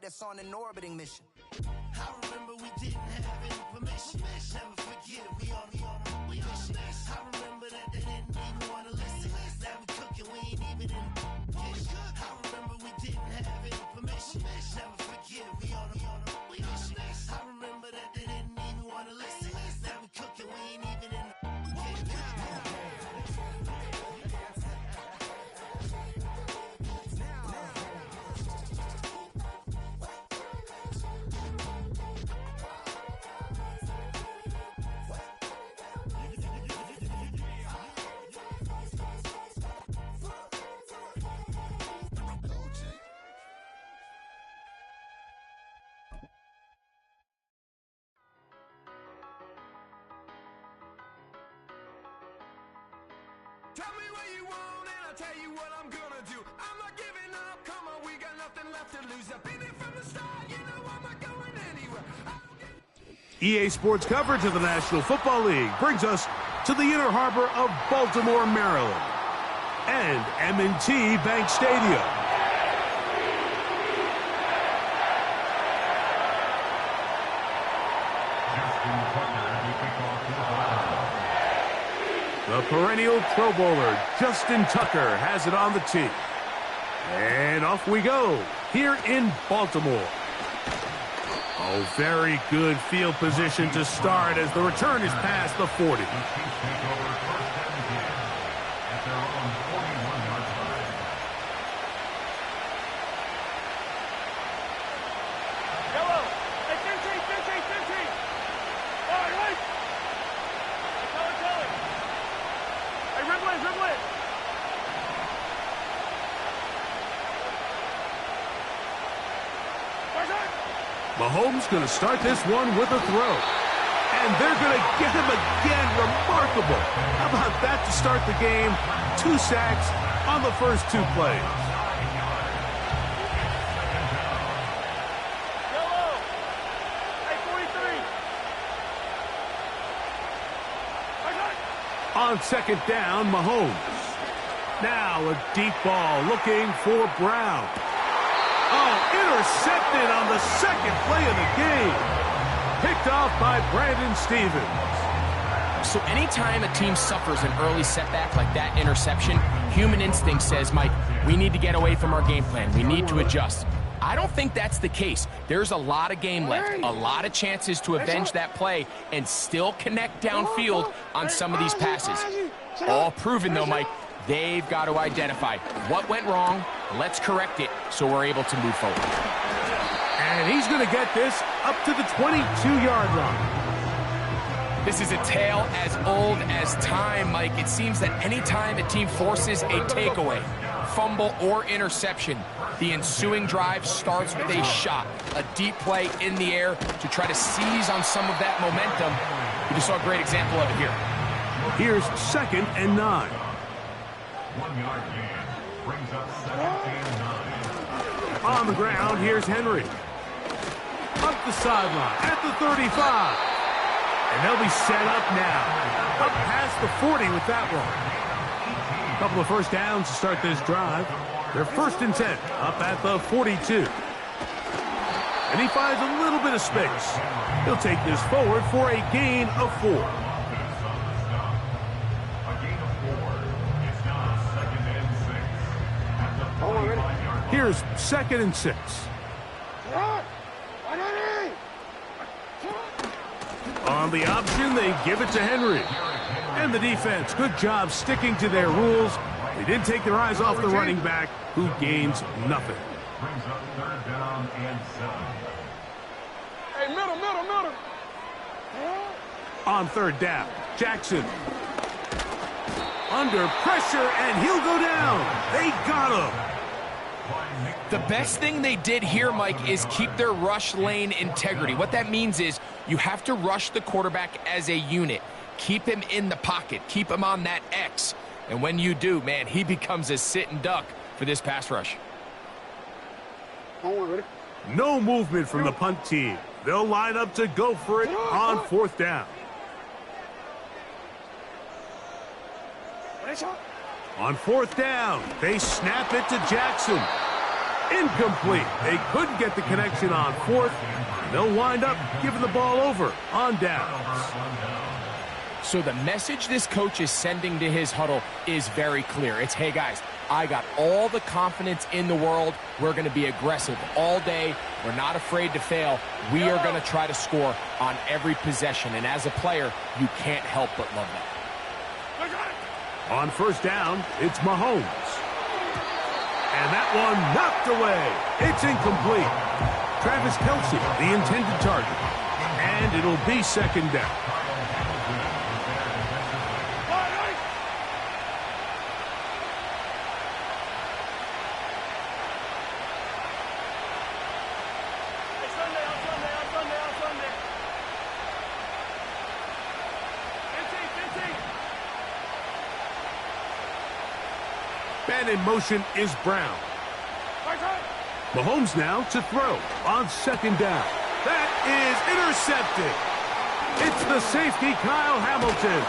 that's on an orbiting mission. I remember we didn't have any permission. Never forget we on a mission. I remember that they didn't even want to listen. Now we cooking, we ain't even in the kitchen. I remember we didn't have any permission. Never forget we on a mission. I remember that they didn't even want to listen. Now we cooking, we ain't even in the kitchen. Tell me what you want and I'll tell you what I'm gonna do. I'm not giving up, come on, we got nothing left to lose. I've been here from the start, you know I'm not going anywhere. EA Sports coverage of the National Football League brings us to the inner harbor of Baltimore, Maryland, and M&T Bank Stadium. The perennial Pro Bowler, Justin Tucker, has it on the tee. And off we go, here in Baltimore. Oh, very good field position to start as the return is past the 40. Mahomes going to start this one with a throw. And they're going to get him again. Remarkable. How about that to start the game? 2 sacks on the first 2 plays. On second down, Mahomes. Now a deep ball looking for Brown. Oh, intercepted on the second play of the game. Picked off by Brandon Stevens. So anytime a team suffers an early setback like that interception, human instinct says, Mike, we need to get away from our game plan. We need to adjust. I don't think that's the case. There's a lot of game left, a lot of chances to avenge that play and still connect downfield on some of these passes. All proven, though, Mike. They've got to identify what went wrong. Let's correct it so we're able to move forward. And he's going to get this up to the 22-yard line. This is a tale as old as time, Mike. It seems that any time a team forces a takeaway, fumble, or interception, the ensuing drive starts with a shot, a deep play in the air to try to seize on some of that momentum. We just saw a great example of it here. Here's 2nd and 9. 1-yard gain brings up 2nd and 9. On the ground, here's Henry. Up the sideline at the 35. And they'll be set up now. Up past the 40 with that one. A couple of first downs to start this drive. They're 1st and 10, up at the 42. And he finds a little bit of space. He'll take this forward for a gain of 4. Here's 2nd and 6. On the option, they give it to Henry. And the defense, good job sticking to their rules. They didn't take their eyes off the running back, who gains nothing. Brings up 3rd down and 7. Hey, middle. On 3rd down, Jackson. Under pressure, and he'll go down. They got him. The best thing they did here, Mike, is keep their rush lane integrity. What that means is you have to rush the quarterback as a unit. Keep him in the pocket. Keep him on that X. And when you do, man, he becomes a sitting duck for this pass rush. No movement from the punt team. They'll line up to go for it on 4th down. On 4th down, they snap it to Jackson. Incomplete. They couldn't get the connection on fourth. They'll wind up giving the ball over on downs. So the message this coach is sending to his huddle is very clear. It's, hey guys, I got all the confidence in the world. We're going to be aggressive all day. We're not afraid to fail. We are going to try to score on every possession. And as a player, you can't help but love that. On first down, it's Mahomes. And that one knocked away. It's incomplete. Travis Kelce, the intended target. And it'll be second down. And in motion is Brown. Mahomes now to throw on second down. That is intercepted. It's the safety, Kyle Hamilton.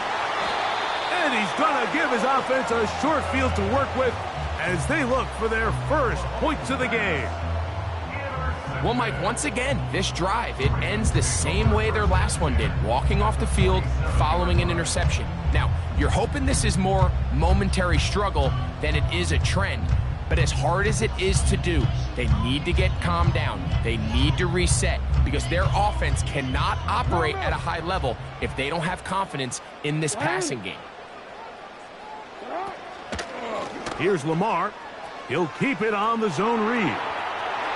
And he's going to give his offense a short field to work with as they look for their first points of the game. Well, Mike, once again, this drive, it ends the same way their last one did, walking off the field, following an interception. Now, you're hoping this is more momentary struggle than it is a trend. But as hard as it is to do, they need to get calmed down. They need to reset because their offense cannot operate at a high level if they don't have confidence in this passing game. Here's Lamar. He'll keep it on the zone read.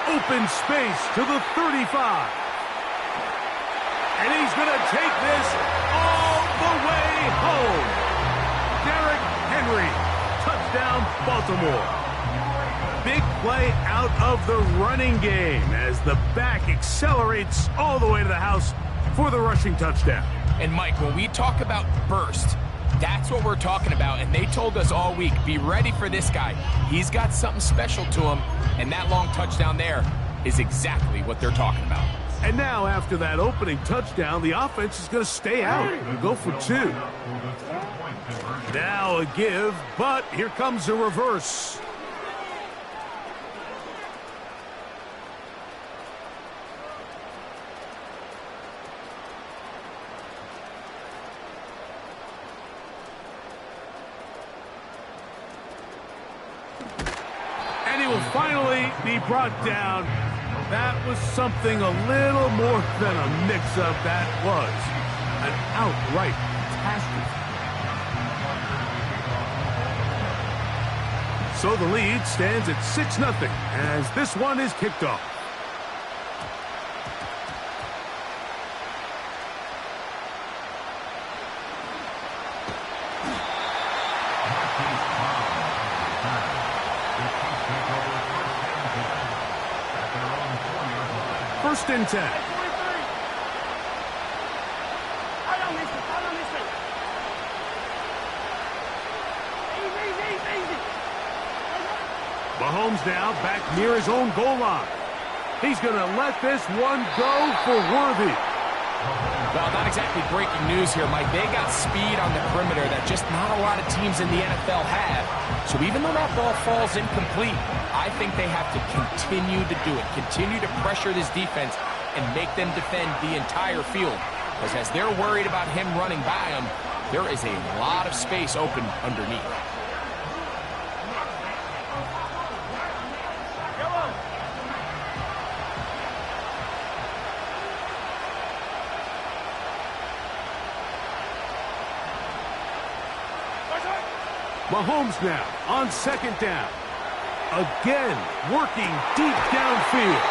Open space to the 35. And he's going to take this all the way home. Derrick Henry, touchdown Baltimore. Big play out of the running game as the back accelerates all the way to the house for the rushing touchdown. And Mike, when we talk about burst, that's what we're talking about. And they told us all week, be ready for this guy. He's got something special to him. And that long touchdown there is exactly what they're talking about. And now after that opening touchdown, the offense is going to stay out and go for two. Now a give, but here comes a reverse. And he will finally be brought down. That was something a little more than a mix-up. That was an outright catastrophe. So the lead stands at 6-0 as this one is kicked off. First and 10. Mahomes now back near his own goal line. He's going to let this one go for Worthy. Well, not exactly breaking news here, Mike. They got speed on the perimeter that just not a lot of teams in the NFL have. So even though that ball falls incomplete, I think they have to continue to do it, continue to pressure this defense and make them defend the entire field. Because as they're worried about him running by them, there is a lot of space open underneath. Mahomes now on second down. Again, working deep downfield.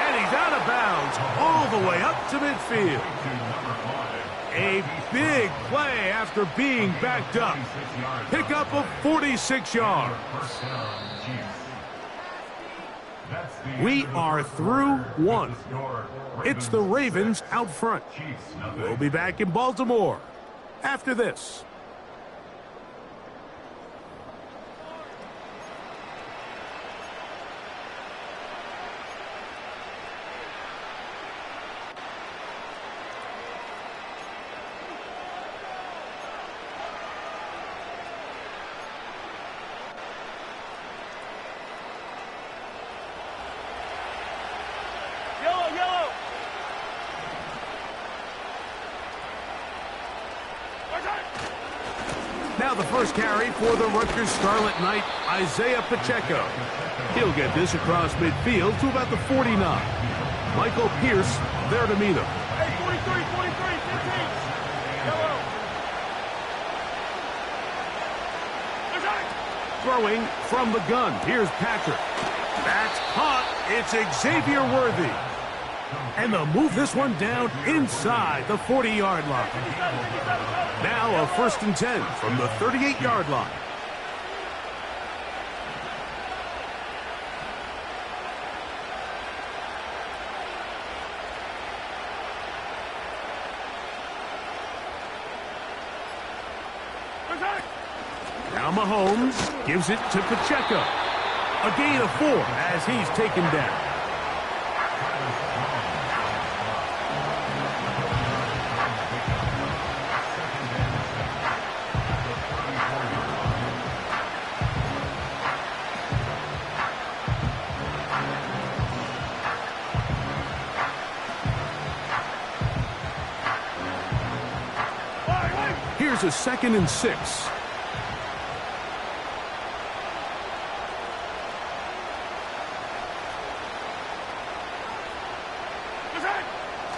And he's out of bounds all the way up to midfield. A big play after being backed up. Pickup of 46 yards. We are through one. It's the Ravens out front. We'll be back in Baltimore after this. Now the first carry for the Rutgers Scarlet Knight, Isaiah Pacheco. He'll get this across midfield to about the 49. Michael Pierce there to meet him. Hey, 43, 15. Yellow. Throwing from the gun. Here's Patrick. That's caught. It's Xavier Worthy. And they'll move this one down inside the 40-yard line. Now a 1st and 10 from the 38-yard line. Now Mahomes gives it to Pacheco. A gain of 4 as he's taken down. Here's a 2nd and 6.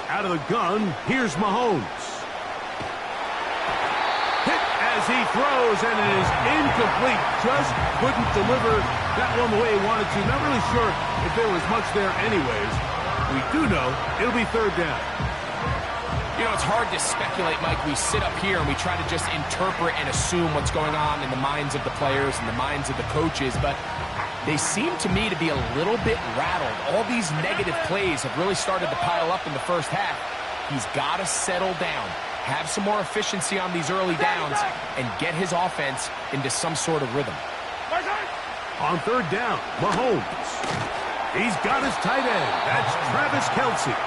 Out of the gun, here's Mahomes. Hit as he throws, and it is incomplete. Just couldn't deliver that one the way he wanted to. Not really sure if there was much there anyways. We do know it'll be 3rd down. You know, it's hard to speculate, Mike. We sit up here and we try to just interpret and assume what's going on in the minds of the players and the minds of the coaches, but they seem to me to be a little bit rattled. All these negative plays have really started to pile up in the first half. He's got to settle down, have some more efficiency on these early downs, and get his offense into some sort of rhythm. On 3rd down, Mahomes. He's got his tight end. That's Travis Kelce.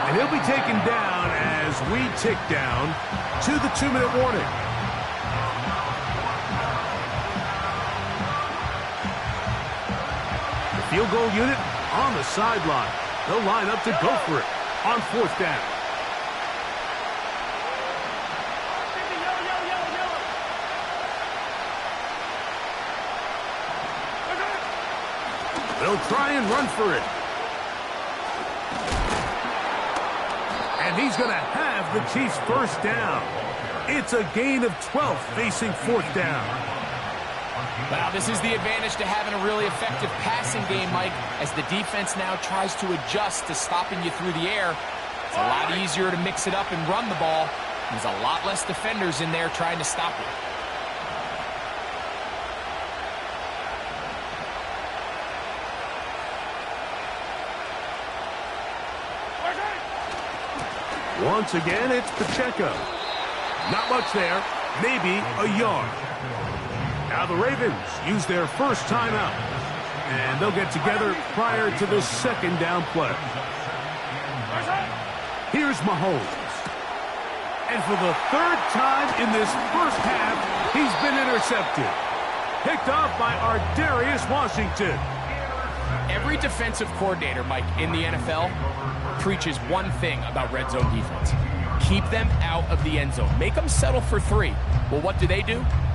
And he'll be taken down as we tick down to the 2-minute warning. The field goal unit on the sideline. They'll line up to go for it on 4th down. They'll try and run for it. And he's going to have the Chiefs' 1st down. It's a gain of 12 facing 4th down. Wow, this is the advantage to having a really effective passing game, Mike, as the defense now tries to adjust to stopping you through the air. It's a lot easier to mix it up and run the ball. There's a lot less defenders in there trying to stop it. Once again, it's Pacheco. Not much there, maybe a yard. Now the Ravens use their first timeout, and they'll get together prior to the 2nd down play. Here's Mahomes. And for the 3rd time in this first half, he's been intercepted. Picked off by Ardarius Washington. Every defensive coordinator, Mike, in the NFL preaches one thing about red zone defense. Keep them out of the end zone. Make them settle for 3. Well, what do?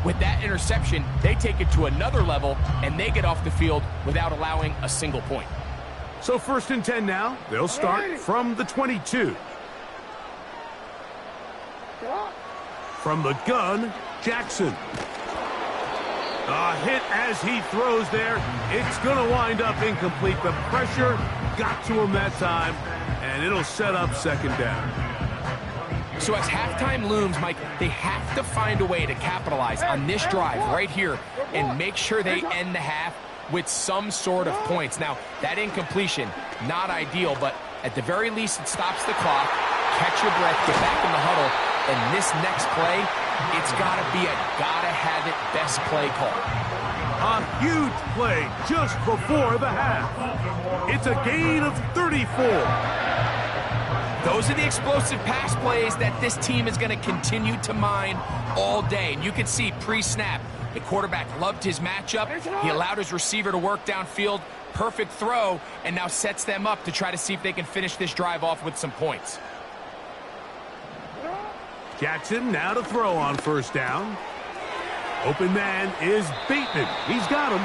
With that interception, they take it to another level, and they get off the field without allowing a single point. So 1st and 10 now. They'll start from the 22. From the gun, Jackson. A hit as he throws there. It's going to wind up incomplete. The pressure got to him that time, and it'll set up 2nd down. So as halftime looms, Mike, they have to find a way to capitalize on this drive right here and make sure they end the half with some sort of points. Now, that incompletion, not ideal, but at the very least, it stops the clock. Catch your breath, get back in the huddle, and this next play, it's got to be a gotta-have-it best play call. A huge play just before the half. It's a gain of 34. Those are the explosive pass plays that this team is going to continue to mine all day. And you can see pre-snap, the quarterback loved his matchup. He allowed his receiver to work downfield. Perfect throw, and now sets them up to try to see if they can finish this drive off with some points. Jackson now to throw on 1st down. Open man is Bateman. He's got him.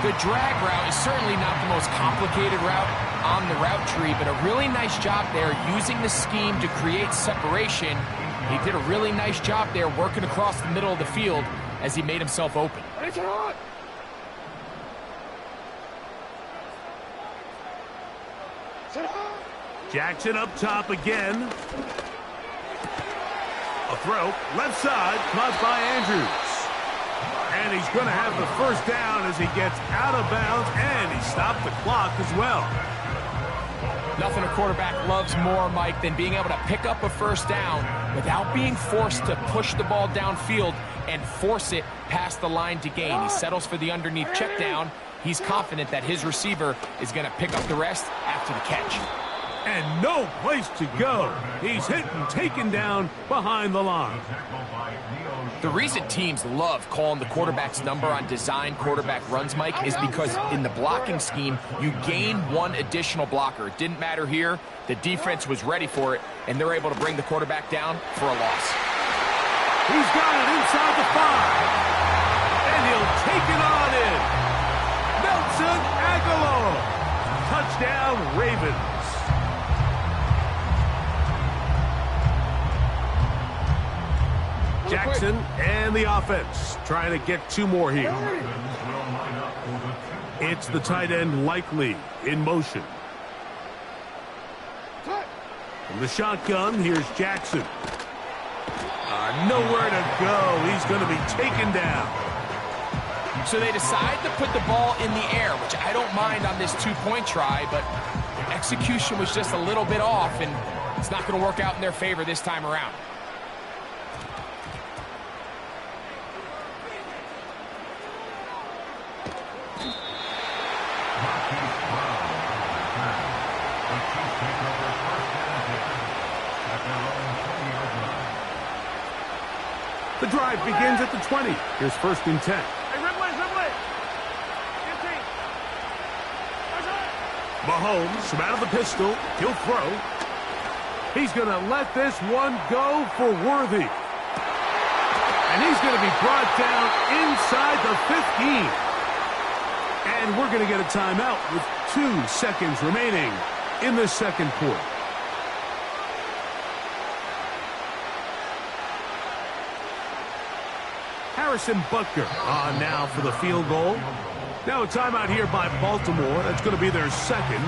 The drag route is certainly not the most complicated route on the route tree, but a really nice job there using the scheme to create separation. He did a really nice job there working across the middle of the field as he made himself open. Jackson up top again. A throw, left side, caught by Andrews. And he's going to have the first down as he gets out of bounds, and he stopped the clock as well. Nothing a quarterback loves more, Mike, than being able to pick up a first down without being forced to push the ball downfield and force it past the line to gain. He settles for the underneath check down. He's confident that his receiver is going to pick up the rest after the catch. And no place to go. He's hit and taken down behind the line. The reason teams love calling the quarterback's number on design quarterback runs, Mike, is because in the blocking scheme, you gain one additional blocker. It didn't matter here. The defense was ready for it, and they're able to bring the quarterback down for a loss. He's got it inside the 5. And he'll take it on in. Nelson Aguilar. Touchdown, Ravens. Jackson and the offense trying to get 2 more here. It's the tight end Likely in motion. From the shotgun, here's Jackson. Nowhere to go. He's going to be taken down. So they decide to put the ball in the air, which I don't mind on this 2-point try, but execution was just a little bit off, and it's not going to work out in their favor this time around. The drive begins at the 20. Here's 1st and 10. Mahomes from out of the pistol. He'll throw. He's going to let this one go for Worthy. And he's going to be brought down inside the 15. And we're going to get a timeout with 2 seconds remaining in the second quarter. Harrison Butker on now for the field goal. Now a timeout here by Baltimore. That's going to be their second.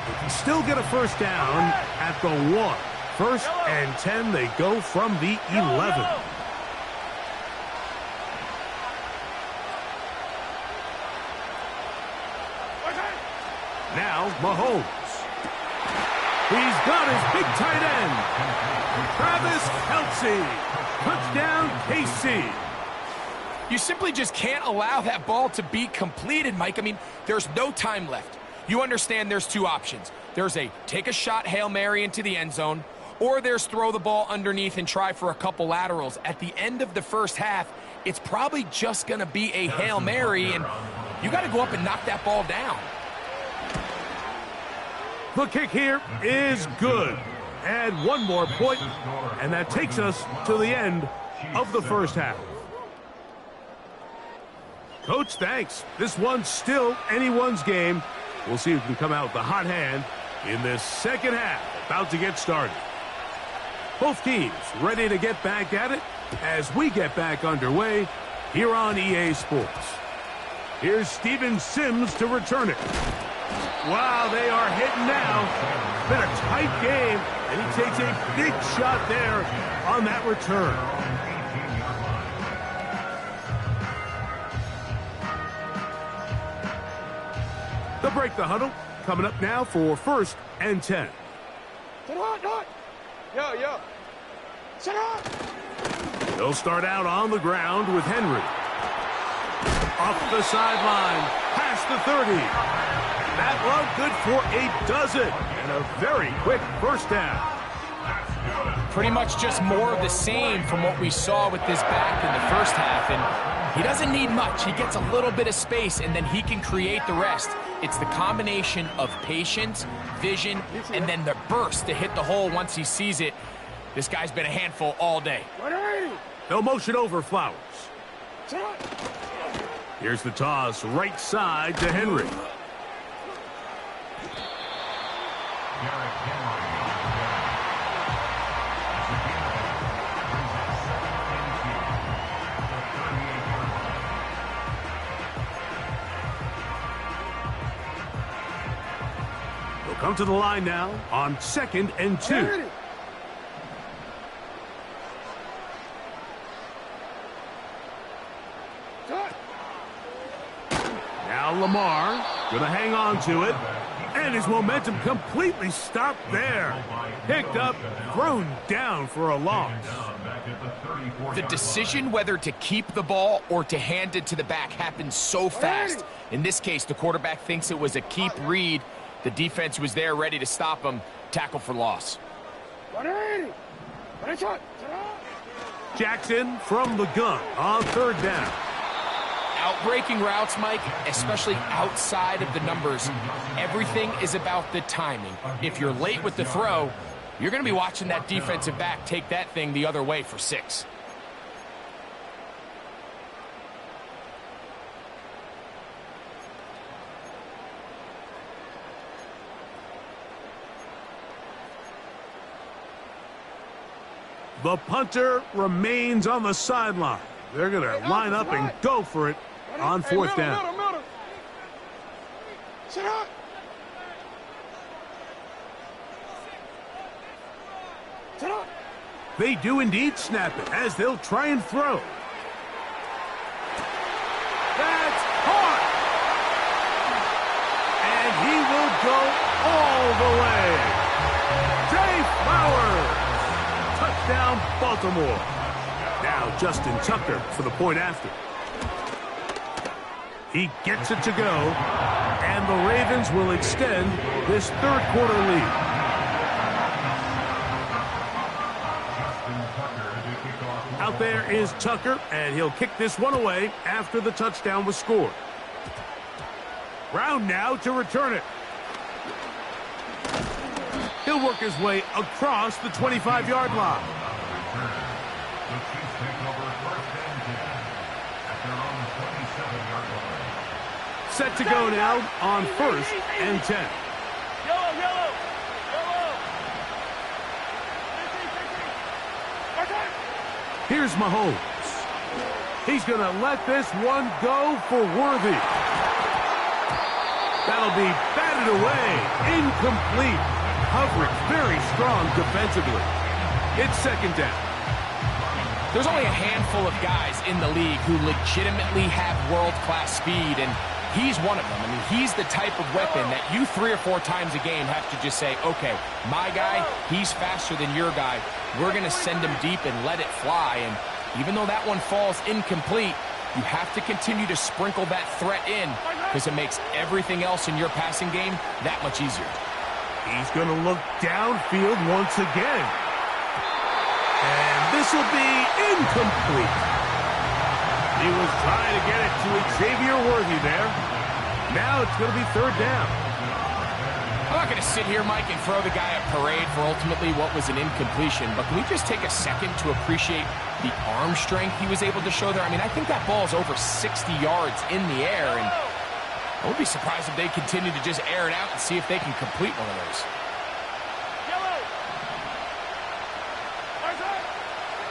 They can still get a first down at the 1. 1st and 10, they go from the 11. Now, Mahomes. He's got his big tight end. Travis Kelce. Touchdown, KC. You simply just can't allow that ball to be completed, Mike. I mean, there's no time left. You understand there's 2 options. There's a take a shot Hail Mary into the end zone, or there's throw the ball underneath and try for a couple laterals. At the end of the first half, it's probably just going to be a Hail Mary, and you got to go up and knock that ball down. The kick here is good. Add 1 more point, and that takes us to the end of the first half. Coach, thanks. This one's still anyone's game. We'll see who can come out with the hot hand in this second half. About to get started. Both teams ready to get back at it as we get back underway here on EA Sports. Here's Steven Sims to return it. Wow, they are hitting now. It's been a tight game, and he takes a big shot there on that return. They'll break the huddle. Coming up now for 1st and 10. They'll start out on the ground with Henry. Off the sideline, past the 30. That run good for a dozen, and a very quick first down. pretty much just more of the same from what we saw with this back in the first half. And he doesn't need much. He gets a little bit of space, and then he can create the rest. It's the combination of patience, vision, and then the burst to hit the hole once he sees it. This guy's been a handful all day. No motion over Flowers. Here's the toss, right side to Henry. He'll come to the line now on 2nd and 2. Now Lamar gonna hang on to it, and his momentum completely stopped there. Picked up, thrown down for a loss. The decision whether to keep the ball or to hand it to the back happens so fast. In this case, the quarterback thinks it was a keep read. The defense was there ready to stop him. Tackle for loss. Jackson from the gun on 3rd down. Outbreaking routes, Mike, especially outside of the numbers, everything is about the timing. If you're late with the throw, you're going to be watching that defensive back take that thing the other way for 6. The punter remains on the sideline. They're going to line up and go for it on 4th down. They do indeed snap it as they'll try and throw. That's hard. And he will go all the way. Jay Flowers. Touchdown, Baltimore. Now Justin Tucker for the point after. He gets it to go, and the Ravens will extend this 3rd quarter lead. Out there is Tucker, and he'll kick this one away after the touchdown was scored. Brown now to return it. He'll work his way across the 25-yard line. Set to go now on 1st and 10. Here's Mahomes. He's going to let this one go for Worthy. That'll be batted away. Incomplete. Coverage very strong defensively. It's 2nd down. There's only a handful of guys in the league who legitimately have world-class speed, and he's one of them. I mean, he's the type of weapon that you 3 or 4 times a game have to just say, okay, my guy, he's faster than your guy. We're going to send him deep and let it fly. And even though that one falls incomplete, you have to continue to sprinkle that threat in because it makes everything else in your passing game that much easier. He's going to look downfield once again. And this will be incomplete. He was trying to get it to Xavier Worthy there. Now it's going to be 3rd down. I'm not going to sit here, Mike, and throw the guy a parade for ultimately what was an incompletion, but can we just take a second to appreciate the arm strength he was able to show there? I mean, I think that ball is over 60 yards in the air, and I would be surprised if they continue to just air it out and see if they can complete one of those.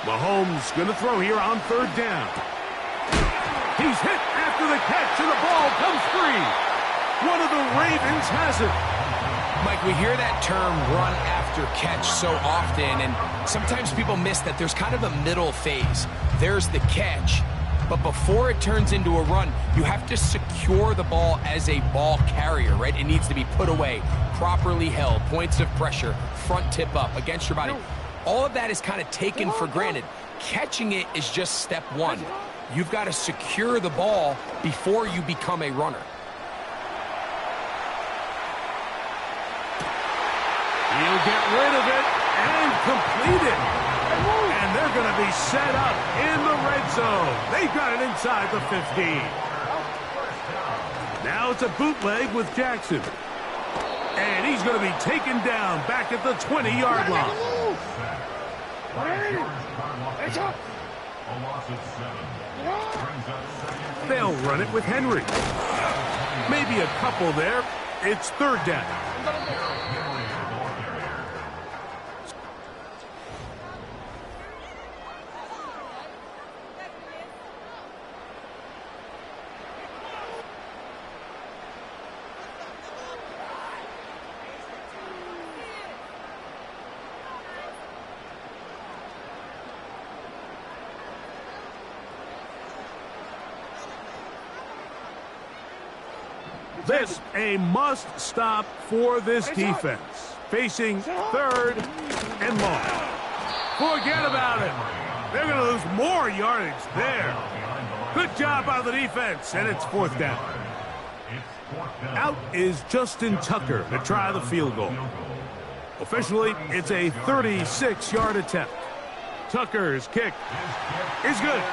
Mahomes going to throw here on 3rd down. He's hit after the catch, and the ball comes free. One of the Ravens has it. Mike, we hear that term run after catch so often, and sometimes people miss that there's kind of a middle phase. There's the catch, but before it turns into a run, you have to secure the ball as a ball carrier, right? It needs to be put away, properly held, points of pressure, front tip up against your body. All of that is kind of taken for granted. Catching it is just step one. You've got to secure the ball before you become a runner. He'll get rid of it. And completed. And they're going to be set up in the red zone. They've got it inside the 15. Now it's a bootleg with Jackson. And he's going to be taken down back at the 20-yard line. They'll run it with Henry. Maybe a couple there. It's third down. This a must-stop for this defense. Facing third and long. Forget about it. They're going to lose more yardage there. Good job by the defense, and it's fourth down. Out is Justin Tucker to try the field goal. Officially, it's a 36-yard attempt. Tucker's kick is good.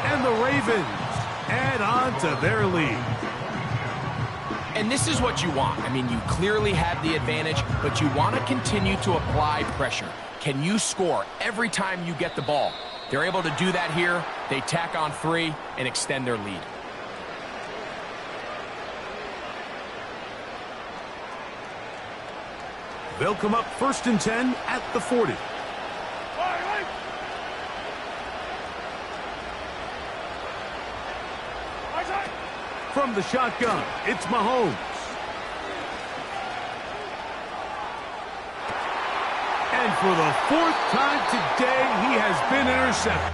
And the Ravens add on to their lead. And this is what you want. I mean, you clearly have the advantage, but you want to continue to apply pressure. Can you score every time you get the ball? They're able to do that here. They tack on 3 and extend their lead. They'll come up 1st and 10 at the 40. From the shotgun, it's Mahomes. And for the 4th time today, he has been intercepted.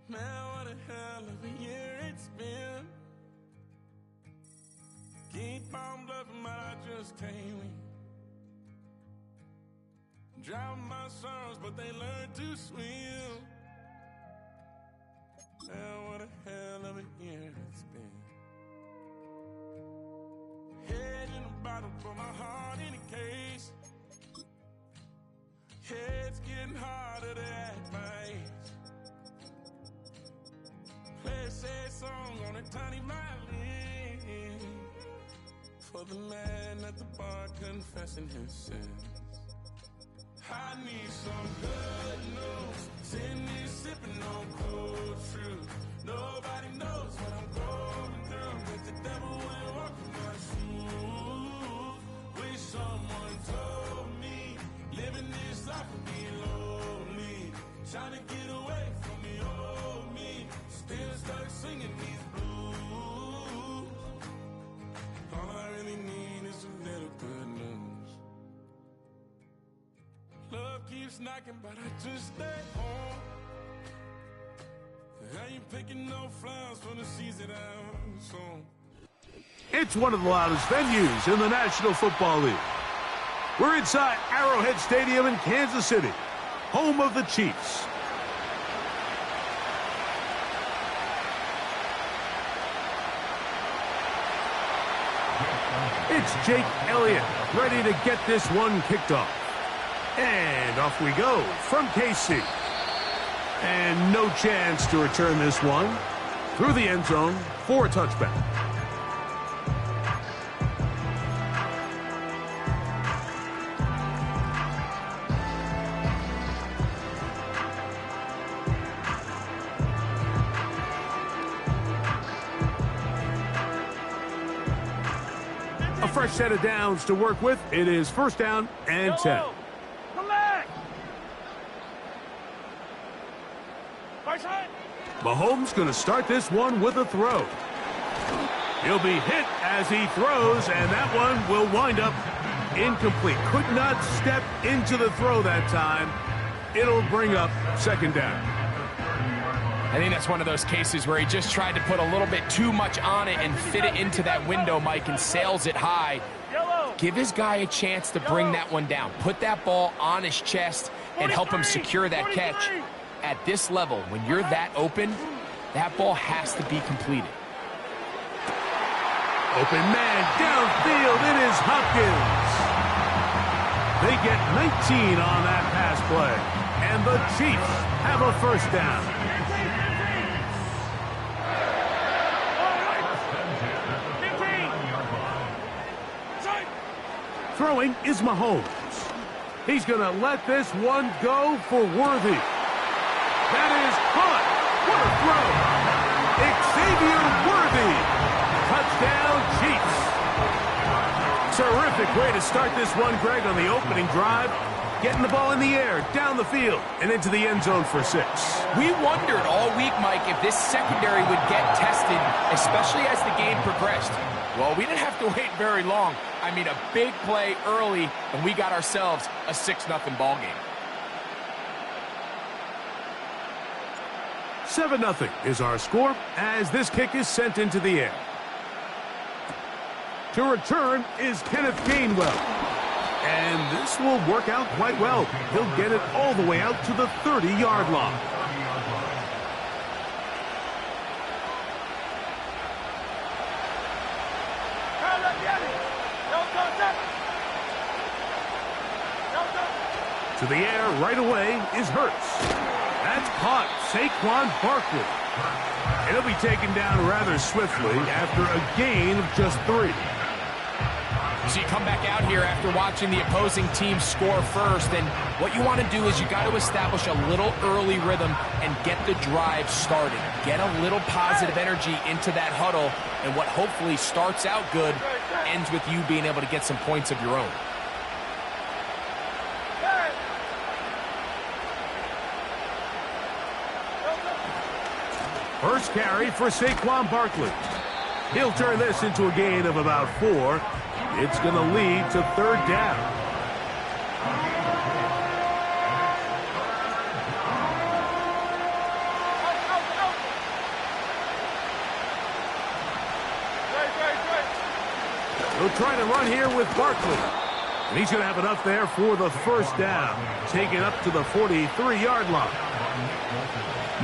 Man, what a hell of a year it's been. Keep on bluffing, but I just can't win. Drown my sons, but they learn to swim. Man, what a hell of a year it's been. Head in the bottle, put my heart in a case. Head's getting harder to act my age. Play a sad song on a tiny violin. For the man at the bar confessing his sins. I need some good news. Sitting here sipping on cold truth. Nobody knows what I'm going through. But the devil will walk in my shoes. Wish someone told me living this life would be lonely. Trying to get away from the old me. Still stuck singing these blues. All I really need is a little good news. Love keeps knocking, but I just stay home. I ain't picking no flowers for the season I'm sown. It's one of the loudest venues in the National Football League. We're inside Arrowhead Stadium in Kansas City, home of the Chiefs. It's Jake Elliott ready to get this one kicked off. And off we go from KC. And no chance to return this one through the end zone for a touchback. A fresh set of downs to work with. It is 1st down and 10. Mahomes going to start this one with a throw. He'll be hit as he throws, and that one will wind up incomplete. Could not step into the throw that time. It'll bring up 2nd down. I think that's one of those cases where he just tried to put a little bit too much on it and fit it into that window, Mike, and sails it high. Give his guy a chance to bring that one down. Put that ball on his chest and help him secure that catch. At this level, when you're that open, that ball has to be completed. Open man downfield, it is Hopkins. They get 19 on that pass play, and the Chiefs have a first down. Throwing is Mahomes. He's going to let this one go for Worthy. That is caught. What a throw. Xavier Worthy. Touchdown, Chiefs. Terrific way to start this one, Greg, on the opening drive. Getting the ball in the air, down the field, and into the end zone for 6. We wondered all week, Mike, if this secondary would get tested, especially as the game progressed. Well, we didn't have to wait very long. I mean, a big play early, and we got ourselves a 6-0 ball game. 7-0 is our score as this kick is sent into the air. To return is Kenneth Gainwell. And this will work out quite well. He'll get it all the way out to the 30-yard line. To the air right away is Hurts. That's caught. Saquon Barkley. And he'll be taken down rather swiftly after a gain of just 3. So you come back out here after watching the opposing team score first, and what you want to do is you got to establish a little early rhythm and get the drive started. Get a little positive energy into that huddle, and what hopefully starts out good ends with you being able to get some points of your own. First carry for Saquon Barkley. He'll turn this into a gain of about 4. It's going to lead to 3rd down. He'll try to run here with Barkley. And he's going to have enough there for the first down. Take it up to the 43-yard line.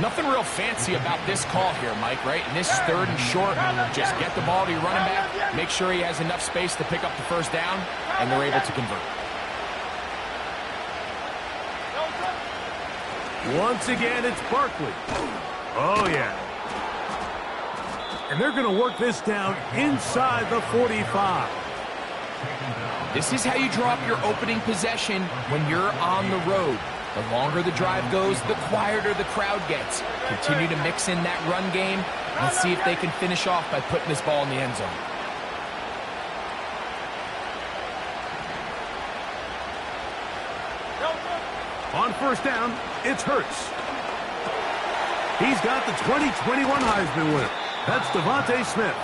Nothing real fancy about this call here, Mike, right? And this is 3rd and short. Just get the ball to your running back, make sure he has enough space to pick up the first down, and they're able to convert. Once again, it's Barkley. Oh, yeah. And they're going to work this down inside the 45. This is how you draw up your opening possession when you're on the road. The longer the drive goes, the quieter the crowd gets. Continue to mix in that run game. Let's see if they can finish off by putting this ball in the end zone. On first down, it's Hurts. He's got the 2021 Heisman winner. That's Devontae Smith.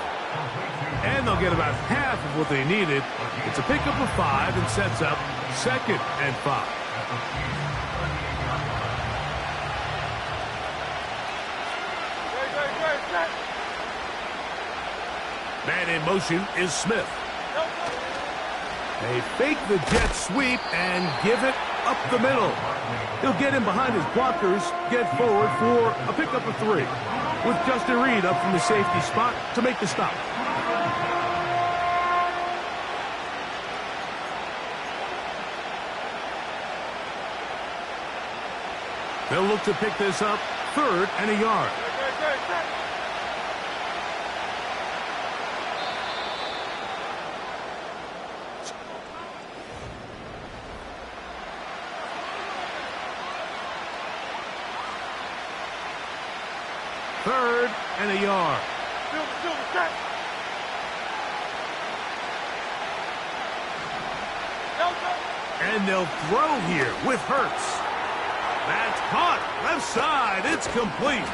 And they'll get about half of what they needed. It's a pickup of 5 and sets up 2nd and 5. Man in motion is Smith. They fake the jet sweep and give it up the middle. He'll get in behind his blockers, get forward for a pickup of 3. With Justin Reed up from the safety spot to make the stop. They'll look to pick this up 3rd and a yard. Third and a yard. And they'll throw here with Hurts. That's caught. Left side. It's complete.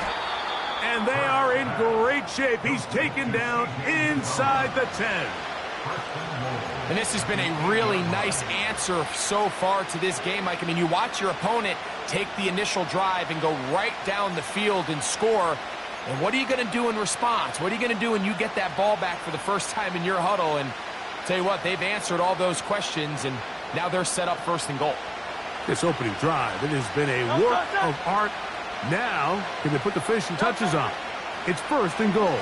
And they are in great shape. He's taken down inside the 10. And this has been a really nice answer so far to this game, Mike. I mean, you watch your opponent take the initial drive and go right down the field and score. And what are you going to do in response? What are you going to do when you get that ball back for the first time in your huddle? And tell you what, they've answered all those questions, and now they're set up first and goal. This opening drive, it has been a work of art. Now, can they put the finishing touches on? It's first and goal.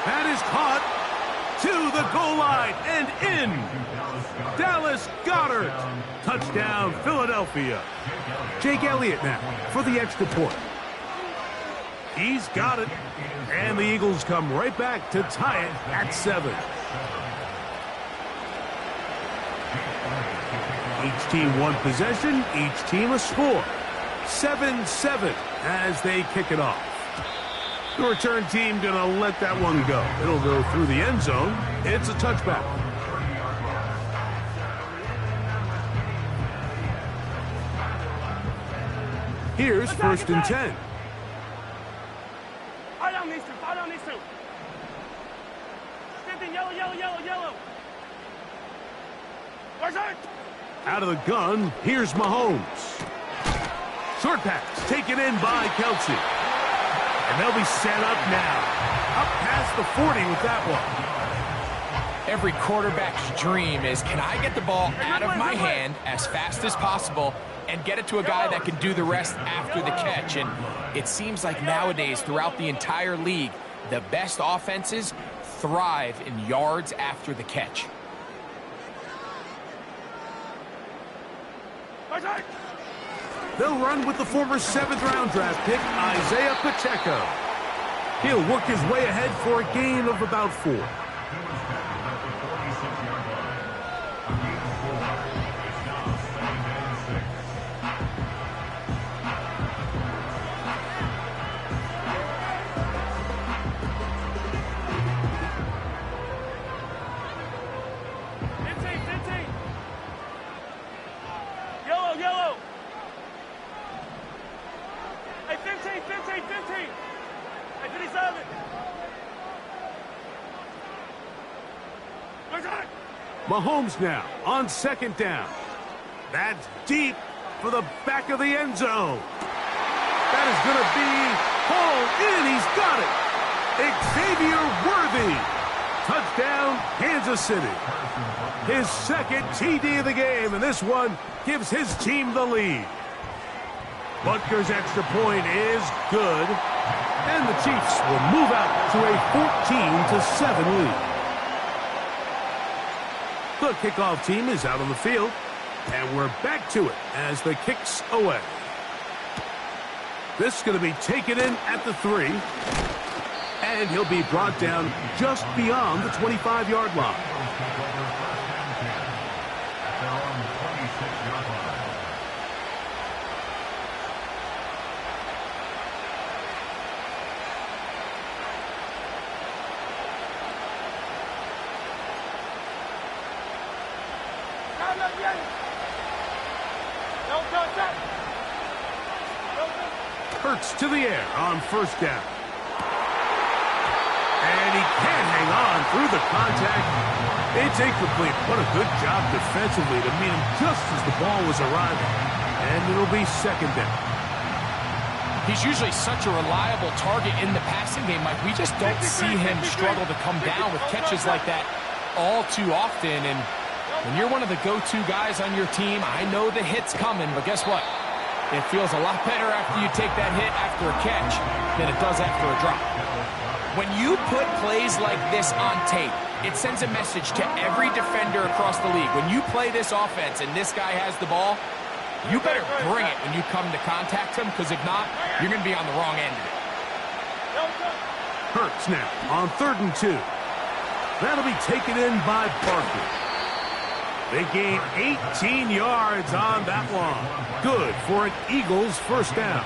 That is caught to the goal line and in. Dallas Goedert. Touchdown, Philadelphia. Jake Elliott now for the extra point. He's got it. And the Eagles come right back to tie it at 7. Each team one possession, each team a score. 7-7 as they kick it off. The return team gonna let that one go. It'll go through the end zone. It's a touchback. Here's first and 10. Fall down these two. Fall down these two. 15, yellow, yellow, yellow, yellow. Where's it? Out of the gun, here's Mahomes. Short pass taken in by Kelsey. And they'll be set up now. Up past the 40 with that one. Every quarterback's dream is, can I get the ball out of my hand as fast as possible and get it to a guy that can do the rest after the catch? And it seems like nowadays, throughout the entire league, the best offenses thrive in yards after the catch. They'll run with the former 7th-round draft pick, Isaiah Pacheco. He'll work his way ahead for a gain of about 4. Yellow. Hey, 15. Hey, 57. Where's that? Mahomes now on second down. That's deep for the back of the end zone. That is going to be hauled in. He's got it. Xavier Worthy. Touchdown, Kansas City. His second TD of the game, and this one gives his team the lead. Butker's extra point is good, and the Chiefs will move out to a 14-7 lead. The kickoff team is out on the field, and we're back to it as the kick's away. This is going to be taken in at the 3, and he'll be brought down just beyond the 25-yard line. Hurts to the air on first down. And he can't hang on through the contact. It's incomplete. What a good job defensively to meet him just as the ball was arriving. And it'll be second down. He's usually such a reliable target in the passing game, Mike. We just don't see him struggle to come down with catches like that all too often. And when you're one of the go-to guys on your team, I know the hit's coming, but guess what? It feels a lot better after you take that hit after a catch than it does after a drop. When you put plays like this on tape, it sends a message to every defender across the league. When you play this offense and this guy has the ball, you better bring it when you come to contact him, because if not, you're going to be on the wrong end of it. Hurts now on 3rd and 2. That'll be taken in by Barkley. They gain 18 yards on that one. Good for an Eagles first down.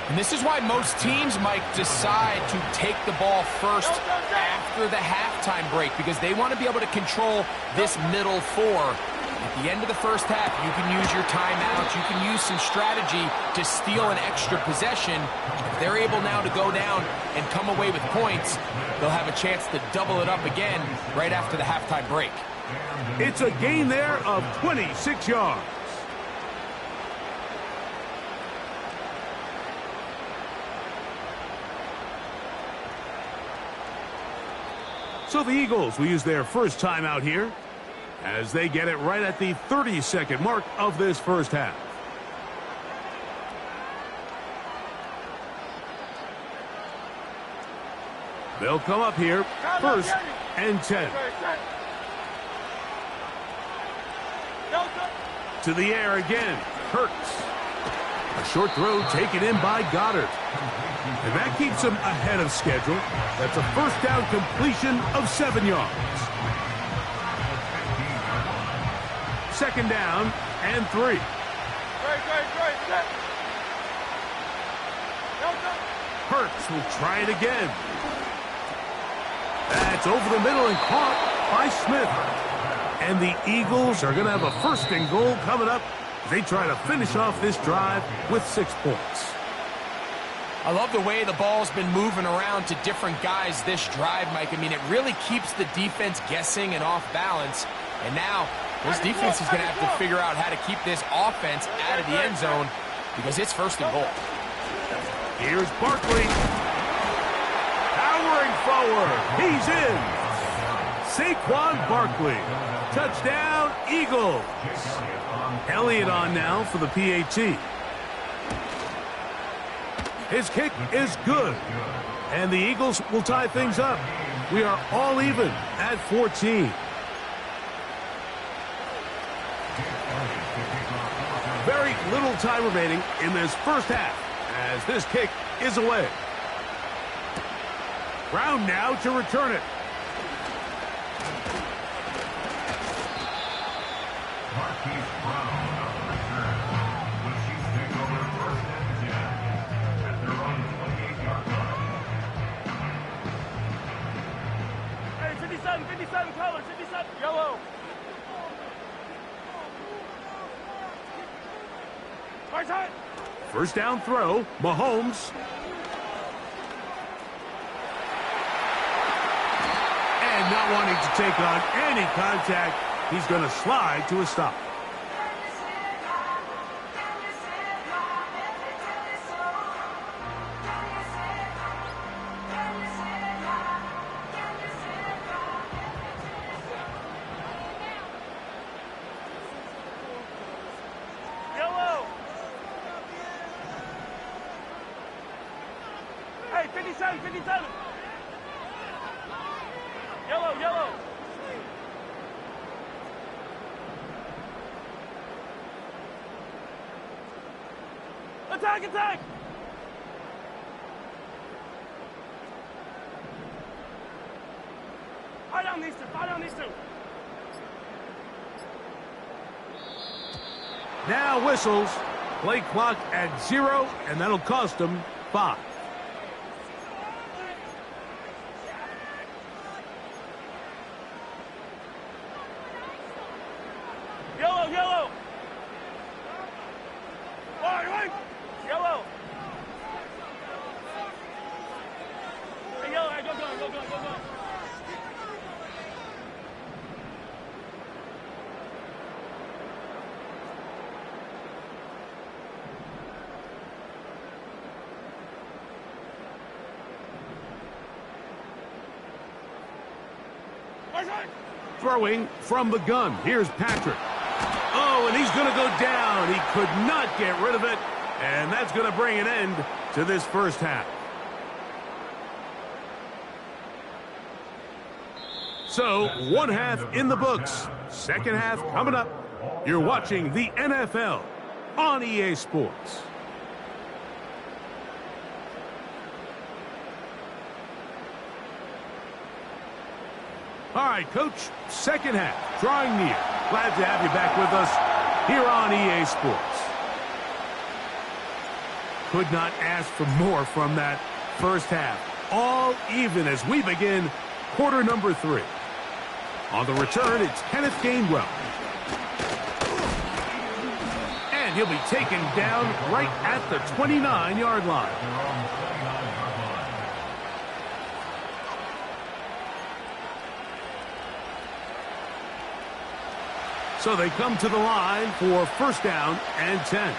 And this is why most teams, Mike, decide to take the ball first after the halftime break, because they want to be able to control this middle 4 At the end of the first half, you can use your timeout. You can use some strategy to steal an extra possession. If they're able now to go down and come away with points, they'll have a chance to double it up again right after the halftime break. It's a gain there of 26 yards. So the Eagles will use their first timeout here as they get it right at the 30-second mark of this first half. They'll come up here, first and 10. To the air again, Hurts. A short throw taken in by Goddard. And that keeps him ahead of schedule. That's a first down completion of 7 yards. Second down and 3. Hurts will try it again. That's over the middle and caught by Smith. And the Eagles are going to have a first and goal coming up. They try to finish off this drive with 6 points. I love the way the ball's been moving around to different guys this drive, Mike. I mean, it really keeps the defense guessing and off balance. And now, this defense is going to have to figure out how to keep this offense out of the end zone because it's first and goal. Here's Barkley. Powering forward. He's in. Saquon Barkley. Touchdown, Eagles. Elliott on now for the PAT. His kick is good. And the Eagles will tie things up. We are all even at 14. Very little time remaining in this first half as this kick is away. Brown now to return it. Hey, 57 colors, 57, yellow. Right side. First down throw, Mahomes. And not wanting to take on any contact, he's going to slide to a stop. Yellow. Hey, 57. Yellow. Attack! Fire down these two. Now whistles. Play clock at 0, and that'll cost them 5. Yellow. Right. Yellow. Hey, yellow. Hey, go. Throwing from the gun. Here's Patrick. Oh, and he's going to go down. He could not get rid of it. And that's going to bring an end to this first half. So, one half in the books. Second half coming up. You're watching the NFL on EA Sports. All right, Coach, second half, drawing near. Glad to have you back with us here on EA Sports. Could not ask for more from that first half. All even as we begin quarter number 3. On the return, it's Kenneth Gainwell. he'll be taken down right at the 29-yard line. So they come to the line for first down and 10.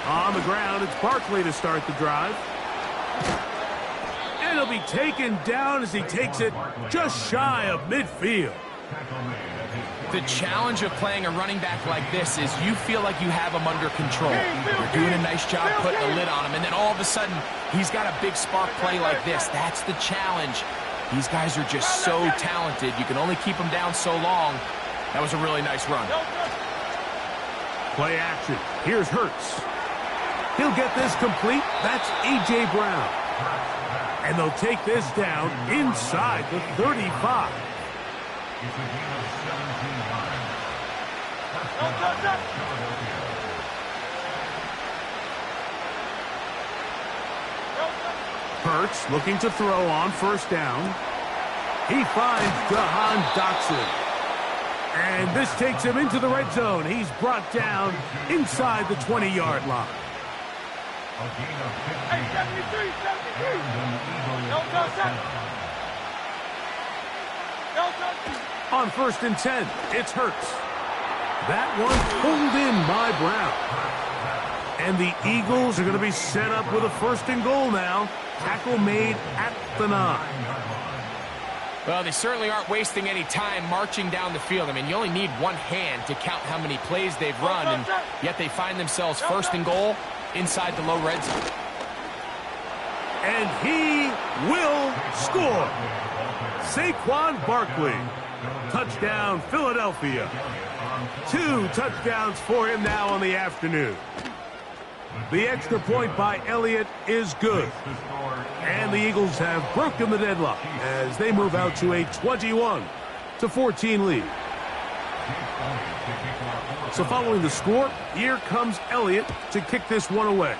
On the ground, it's Barkley to start the drive. And he'll be taken down as he takes it just shy of midfield. The challenge of playing a running back like this is you feel like you have him under control. You're doing a nice job putting a lid on him, and then all of a sudden, he's got a big spark play like this. That's the challenge. These guys are just so talented. You can only keep them down so long. That was a really nice run. Play action. Here's Hurts. He'll get this complete. That's A.J. Brown. And they'll take this down inside the 35. Hurts looking to throw on first down. He finds Jahan Dotson. And this takes him into the red zone. He's brought down inside the 20-yard line. On first and 10, it's Hurts. That one pulled in by Brown. And the Eagles are going to be set up with a first and goal now. Tackle made at the 9. Well, they certainly aren't wasting any time marching down the field. I mean, you only need one hand to count how many plays they've run, and yet they find themselves first and goal inside the low red zone. And he will score. Saquon Barkley. Touchdown, Philadelphia. 2 touchdowns for him now on the afternoon. The extra point by Elliott is good. And the Eagles have broken the deadlock as they move out to a 21-14 lead. So following the score, here comes Elliott to kick this one away.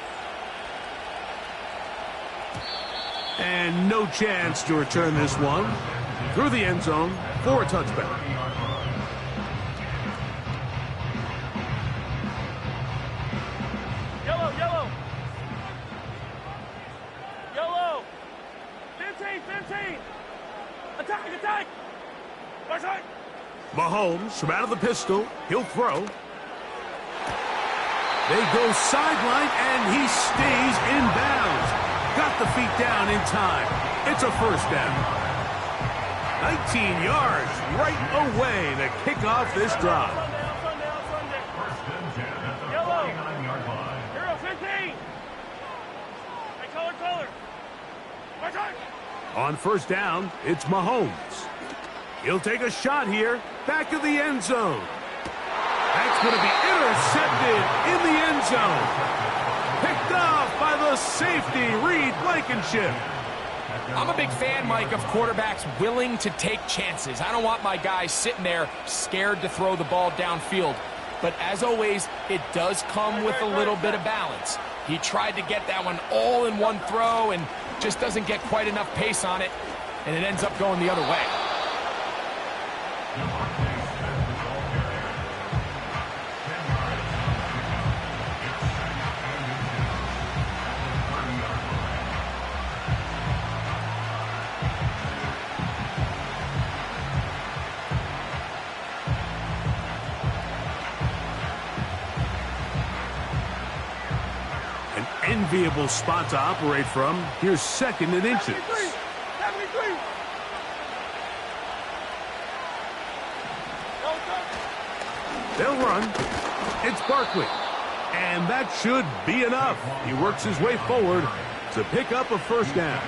And no chance to return this one through the end zone for a touchback. Yellow. 15. Attack. Right side. Mahomes from out of the pistol. He'll throw. They go sideline, and he stays in bounds. Got the feet down in time. It's a first down. 19 yards right away to kick off this drive. First and 10 at the 49-yard line. Hero 15. Hey, color. Right side. On first down, it's Mahomes. He'll take a shot here, back of the end zone. That's going to be intercepted in the end zone. Picked off by the safety, Reed Blankenship. I'm a big fan, Mike, of quarterbacks willing to take chances. I don't want my guys sitting there scared to throw the ball downfield. But as always, it does come with a little bit of balance. He tried to get that one all in one throw and just doesn't get quite enough pace on it, and it ends up going the other way. Enviable spot to operate from. Here's second and inches. 73. They'll run. It's Barkley. And that should be enough. He works his way forward to pick up a first down.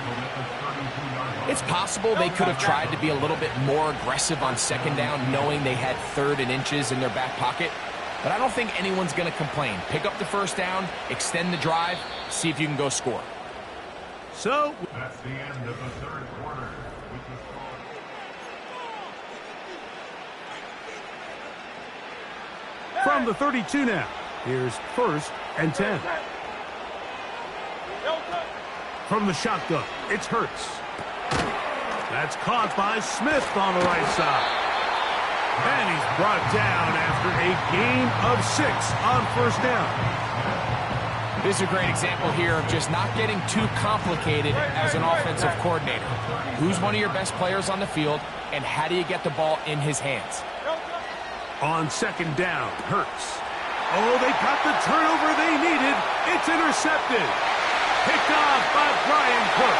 It's possible they could have tried to be a little bit more aggressive on second down, knowing they had third and inches in their back pocket. But I don't think anyone's going to complain. Pick up the first down, extend the drive, see if you can go score. So That's the end of the third quarter. With the score. from the 32 now, here's first and 10. From the shotgun, it's Hurts. That's caught by Smith on the right side. And he's brought down after a gain of 6 on first down. This is a great example here of just not getting too complicated as an offensive coordinator. Who's one of your best players on the field, and how do you get the ball in his hands? On second down, Hurts. Oh, they got the turnover they needed. It's intercepted. Picked off by Brian Cook.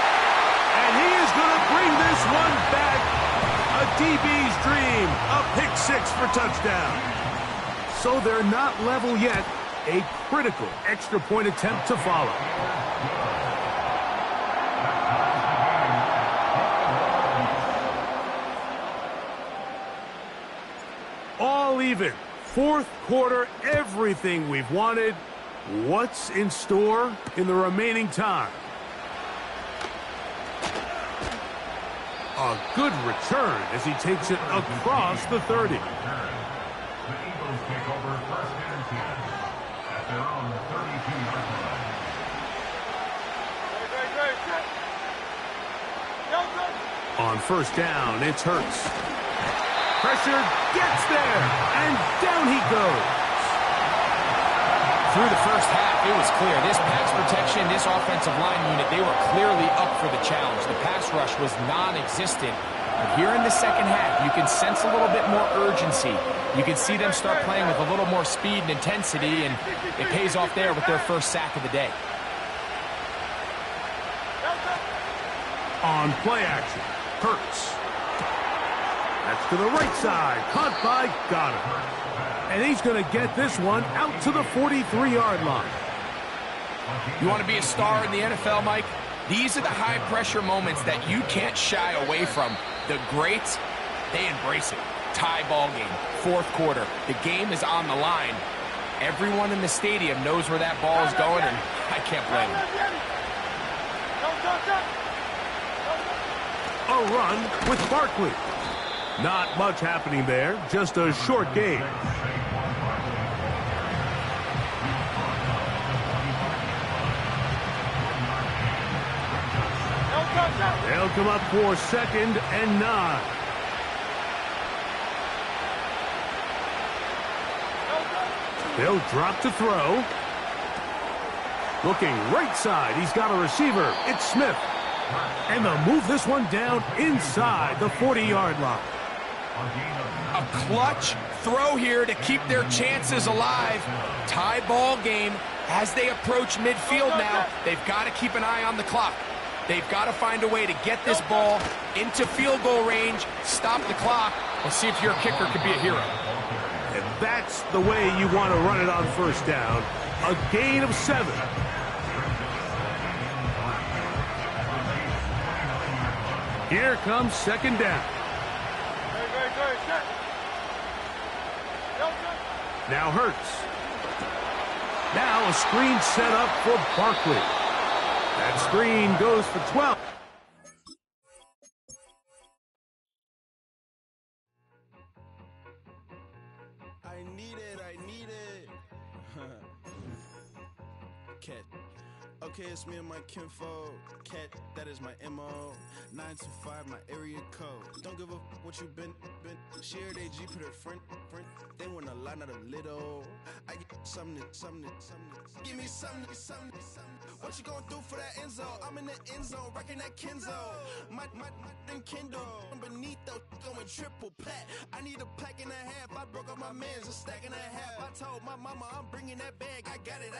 And he is going to bring this one back. A DB's dream. A pick 6 for touchdown. So they're not level yet. A critical extra point attempt to follow. All even. Fourth quarter, everything we've wanted. What's in store in the remaining time? A good return as he takes it across the 30. The Eagles take over first and 10 at their own 32-yard line. On first down, it's Hurts. Pressure gets there, and down he goes. Through the first half, it was clear. This pass protection, this offensive line unit, they were clearly up for the challenge. The pass rush was non-existent. But here in the second half, you can sense a little bit more urgency. You can see them start playing with a little more speed and intensity, and it pays off there with their first sack of the day. On play action, Hurts. That's to the right side, caught by Goddard. And he's going to get this one out to the 43-yard line. You want to be a star in the NFL, Mike? These are the high-pressure moments that you can't shy away from. The greats, they embrace it. Tie ball game, fourth quarter. The game is on the line. Everyone in the stadium knows where that ball is going, and I can't blame them. A run with Barkley. Not much happening there, just a short game. They'll come up for second and 9. They'll drop to throw. Looking right side, he's got a receiver. It's Smith. And they'll move this one down inside the 40-yard line. A clutch throw here to keep their chances alive. Tie ball game. As they approach midfield now, they've got to keep an eye on the clock. They've got to find a way to get this ball into field goal range, stop the clock, and see if your kicker could be a hero. And that's the way you want to run it on first down. A gain of 7. Here comes second down. Now Hurts. Now a screen set up for Barkley. That screen goes for 12. I need it. Cat. Okay, it's me and my kinfolk. Cat, that is my MO. 925, my area code. Don't give a what you been. Shared AG, put her friend. They want a lot, not a little. I get something. Give me something. What you gonna do for that end zone? I'm in the end zone, rocking that Kenzo. My Kindle. Beneath though, going triple plat. I need a pack and a half. I broke up my man's a stack and a half. I told my mama I'm bringing that bag. I got it.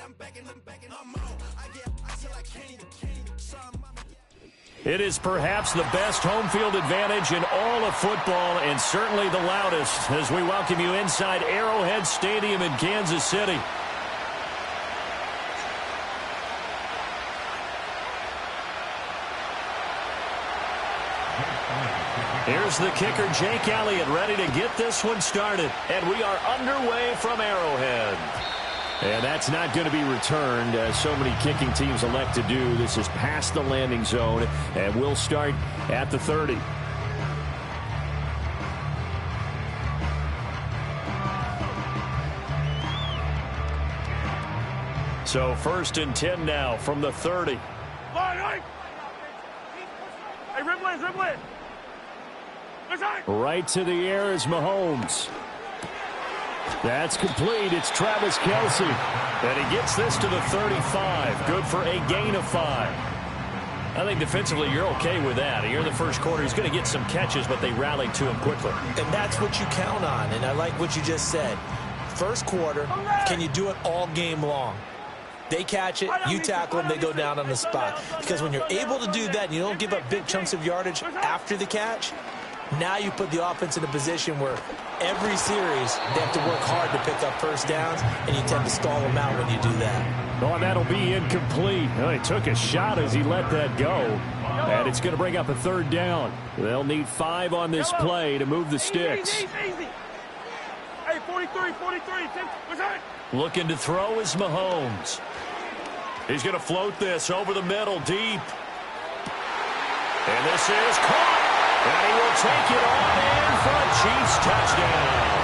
I'm backing. I'm on. I till I can't. So It is perhaps the best home field advantage in all of football, and certainly the loudest, as we welcome you inside Arrowhead Stadium in Kansas City. Here's the kicker, Jake Elliott, ready to get this one started. And we are underway from Arrowhead. And that's not going to be returned, as so many kicking teams elect to do. This is past the landing zone, and we'll start at the 30. So 1st and 10 now from the 30. Hey, Riblet! Right to the air is Mahomes. That's complete. It's Travis Kelce. And he gets this to the 35. Good for a gain of 5. I think defensively you're okay with that. Here in the first quarter, he's going to get some catches, but they rallied to him quickly. And that's what you count on, and I like what you just said. First quarter, can you do it all game long? They catch it, you tackle them, they go down on the spot. Because when you're able to do that and you don't give up big chunks of yardage after the catch, now you put the offense in a position where every series they have to work hard to pick up first downs, and you tend to stall them out when you do that. Oh, that'll be incomplete. Well, he took a shot as he let that go. And it's going to bring up a third down. They'll need 5 on this play to move the sticks. Easy. Hey, 43. Looking to throw is Mahomes. He's going to float this over the middle, deep. And this is caught. And he will take it on in for a Chiefs touchdown.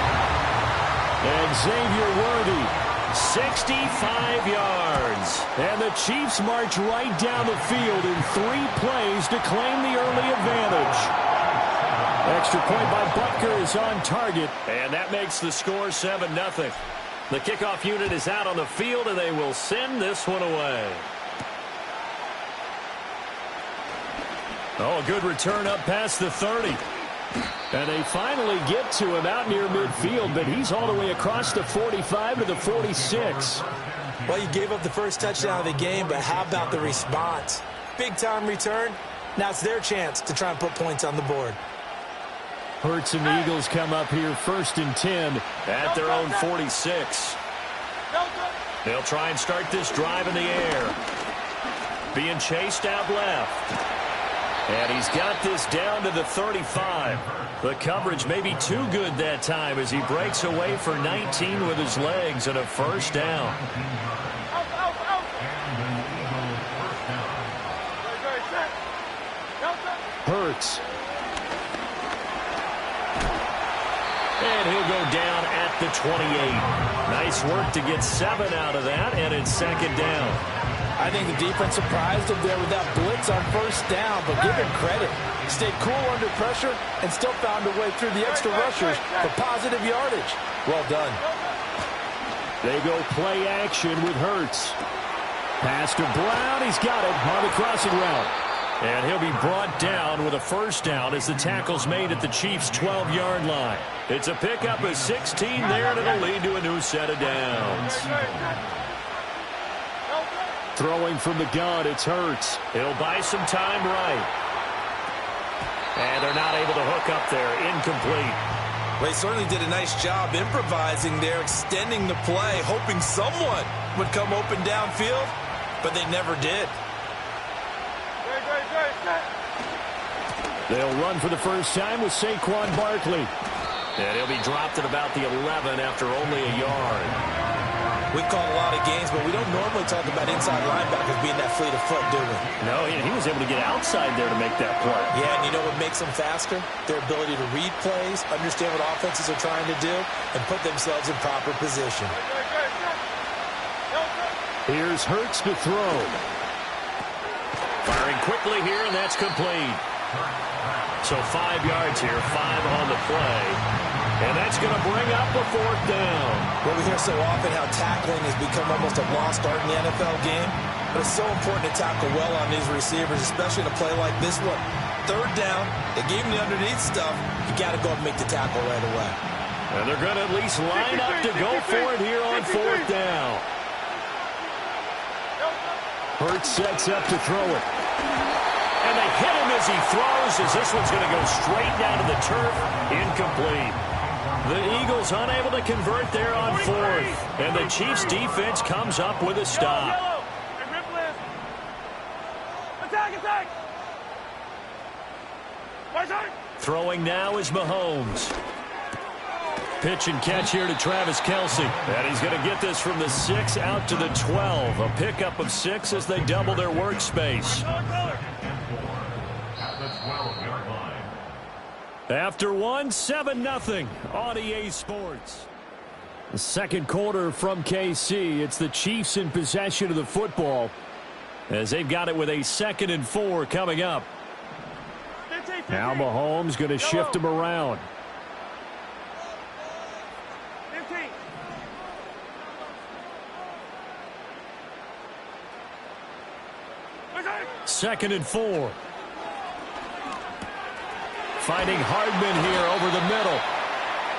And Xavier Worthy, 65 yards. And the Chiefs march right down the field in 3 plays to claim the early advantage. Extra point by Butker is on target. And that makes the score 7-0. The kickoff unit is out on the field, and they will send this one away. Oh, a good return up past the 30. And they finally get to him out near midfield, but he's all the way across the 45 to the 46. Well, you gave up the first touchdown of the game, but how about the response? Big-time return. Now it's their chance to try and put points on the board. Hurts and the Eagles come up here 1st and 10 at their own 46. They'll try and start this drive in the air. Being chased out left. And he's got this down to the 35. The coverage may be too good that time as he breaks away for 19 with his legs and a first down. Hurts. And he'll go down at the 28. Nice work to get 7 out of that, and it's 2nd down. I think the defense surprised him there with that blitz on first down, but give him credit. Stayed cool under pressure and still found a way through the extra rushers for positive yardage. Well done. They go play action with Hurts. Pass to Brown. He's got it on the crossing route. And he'll be brought down with a first down as the tackle's made at the Chiefs' 12-yard line. It's a pickup of 16 there, and it'll lead to a new set of downs. Throwing from the gun, it's Hurts. He'll buy some time right. And they're not able to hook up there. Incomplete. Well, he certainly did a nice job improvising there, extending the play, hoping someone would come open downfield, but they never did. They'll run for the first time with Saquon Barkley. And he'll be dropped at about the 11 after only a yard. We call a lot of games, but we don't normally talk about inside linebackers being that fleet of foot, do we? No, he was able to get outside there to make that play. Yeah, and you know what makes them faster? Their ability to read plays, understand what offenses are trying to do, and put themselves in proper position. Here's Hurts to throw. Firing quickly here, and that's complete. So 5 yards here, 5 on the play. And that's going to bring up a 4th down. Well, we hear so often how tackling has become almost a lost art in the NFL game. But it's so important to tackle well on these receivers, especially in a play like this one. 3rd down, they gave him the underneath stuff. You got to go and make the tackle right away. And they're going to at least line up to go for it here on 4th down. Hurts sets up to throw it. And they hit him as he throws, as this one's going to go straight down to the turf. Incomplete. The Eagles unable to convert there on 4th. And the Chiefs defense comes up with a stop. Throwing now is Mahomes. Pitch and catch here to Travis Kelce. And he's going to get this from the 6 out to the 12. A pickup of 6 as they double their workspace. After 1, 7-0 on EA Sports. The second quarter from KC. It's the Chiefs in possession of the football as they've got it with a 2nd and 4 coming up. 15. Now Mahomes going to shift him around. 15. Second and 4. Finding Hardman here over the middle.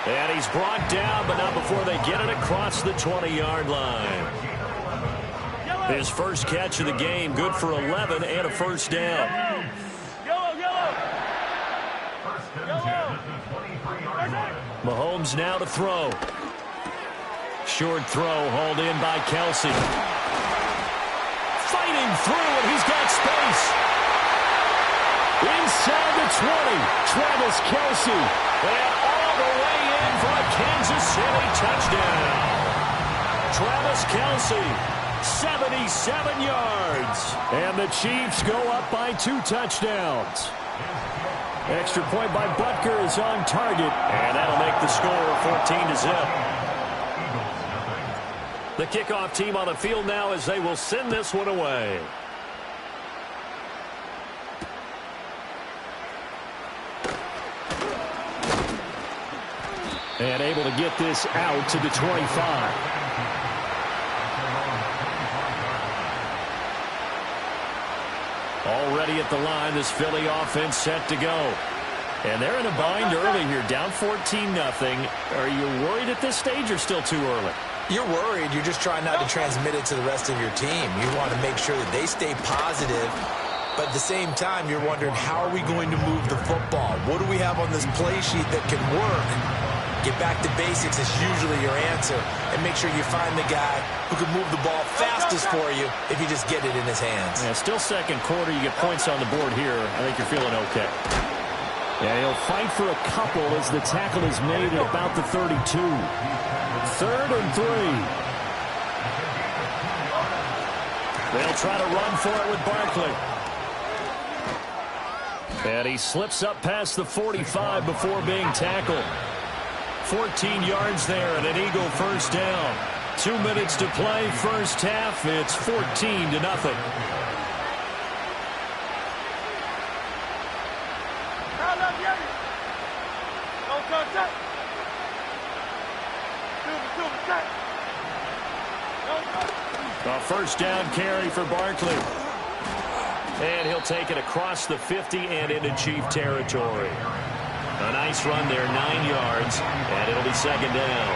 And he's brought down, but not before they get it across the 20-yard line. His first catch of the game, good for 11 and a first down. Mahomes now to throw. Short throw hauled in by Kelsey. Fighting through, and he's got space. Inside the 20, Travis Kelsey. And all the way in for a Kansas City touchdown. Travis Kelsey, 77 yards. And the Chiefs go up by 2 touchdowns. Extra point by Butker is on target, and that'll make the score 14-0. The kickoff team on the field now as they will send this one away. And able to get this out to the 25. Already at the line, this Philly offense set to go. And they're in a bind early here, down 14-0. Are you worried at this stage or still too early? You're worried. You're just trying not to transmit it to the rest of your team. You want to make sure that they stay positive. But at the same time, you're wondering, how are we going to move the football? What do we have on this play sheet that can work? Get back to basics is usually your answer. And make sure you find the guy who can move the ball fastest for you if you just get it in his hands. Yeah, still second quarter. You get points on the board here. I think you're feeling okay. Yeah, he'll fight for a couple as the tackle is made at about the 32. 3rd and 3. They'll try to run for it with Barkley. And he slips up past the 45 before being tackled. 14 yards there and an Eagle first down. 2 minutes to play first half. It's 14-0. A first down carry for Barkley. And he'll take it across the 50 and into Chief territory. A nice run there, 9 yards, and it'll be second down.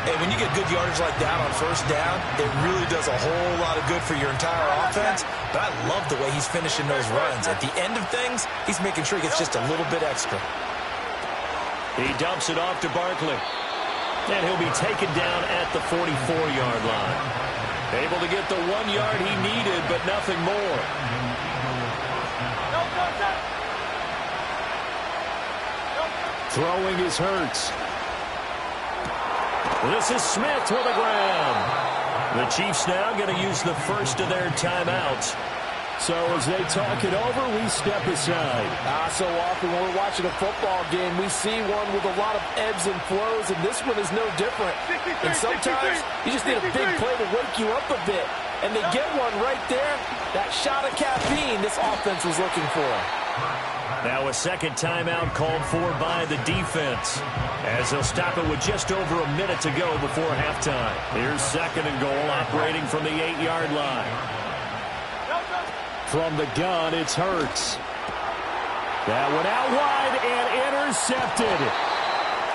Hey, when you get good yardage like that on first down, it really does a whole lot of good for your entire offense. But I love the way he's finishing those runs. At the end of things, he's making sure he gets just a little bit extra. He dumps it off to Barkley. And he'll be taken down at the 44-yard line. Able to get the 1 yard he needed, but nothing more. Throwing is Hurts. This is Smith with a grab. The Chiefs now going to use the first of their timeouts. So as they talk it over, we step aside. So often when we're watching a football game, we see one with a lot of ebbs and flows, and this one is no different. And sometimes you just need a big play to wake you up a bit. And they get one right there. That shot of caffeine this offense was looking for. Now a second timeout called for by the defense, as they'll stop it with just over a minute to go before halftime. Here's second and goal, operating from the 8-yard line. From the gun, it's Hurts. That one out wide and intercepted.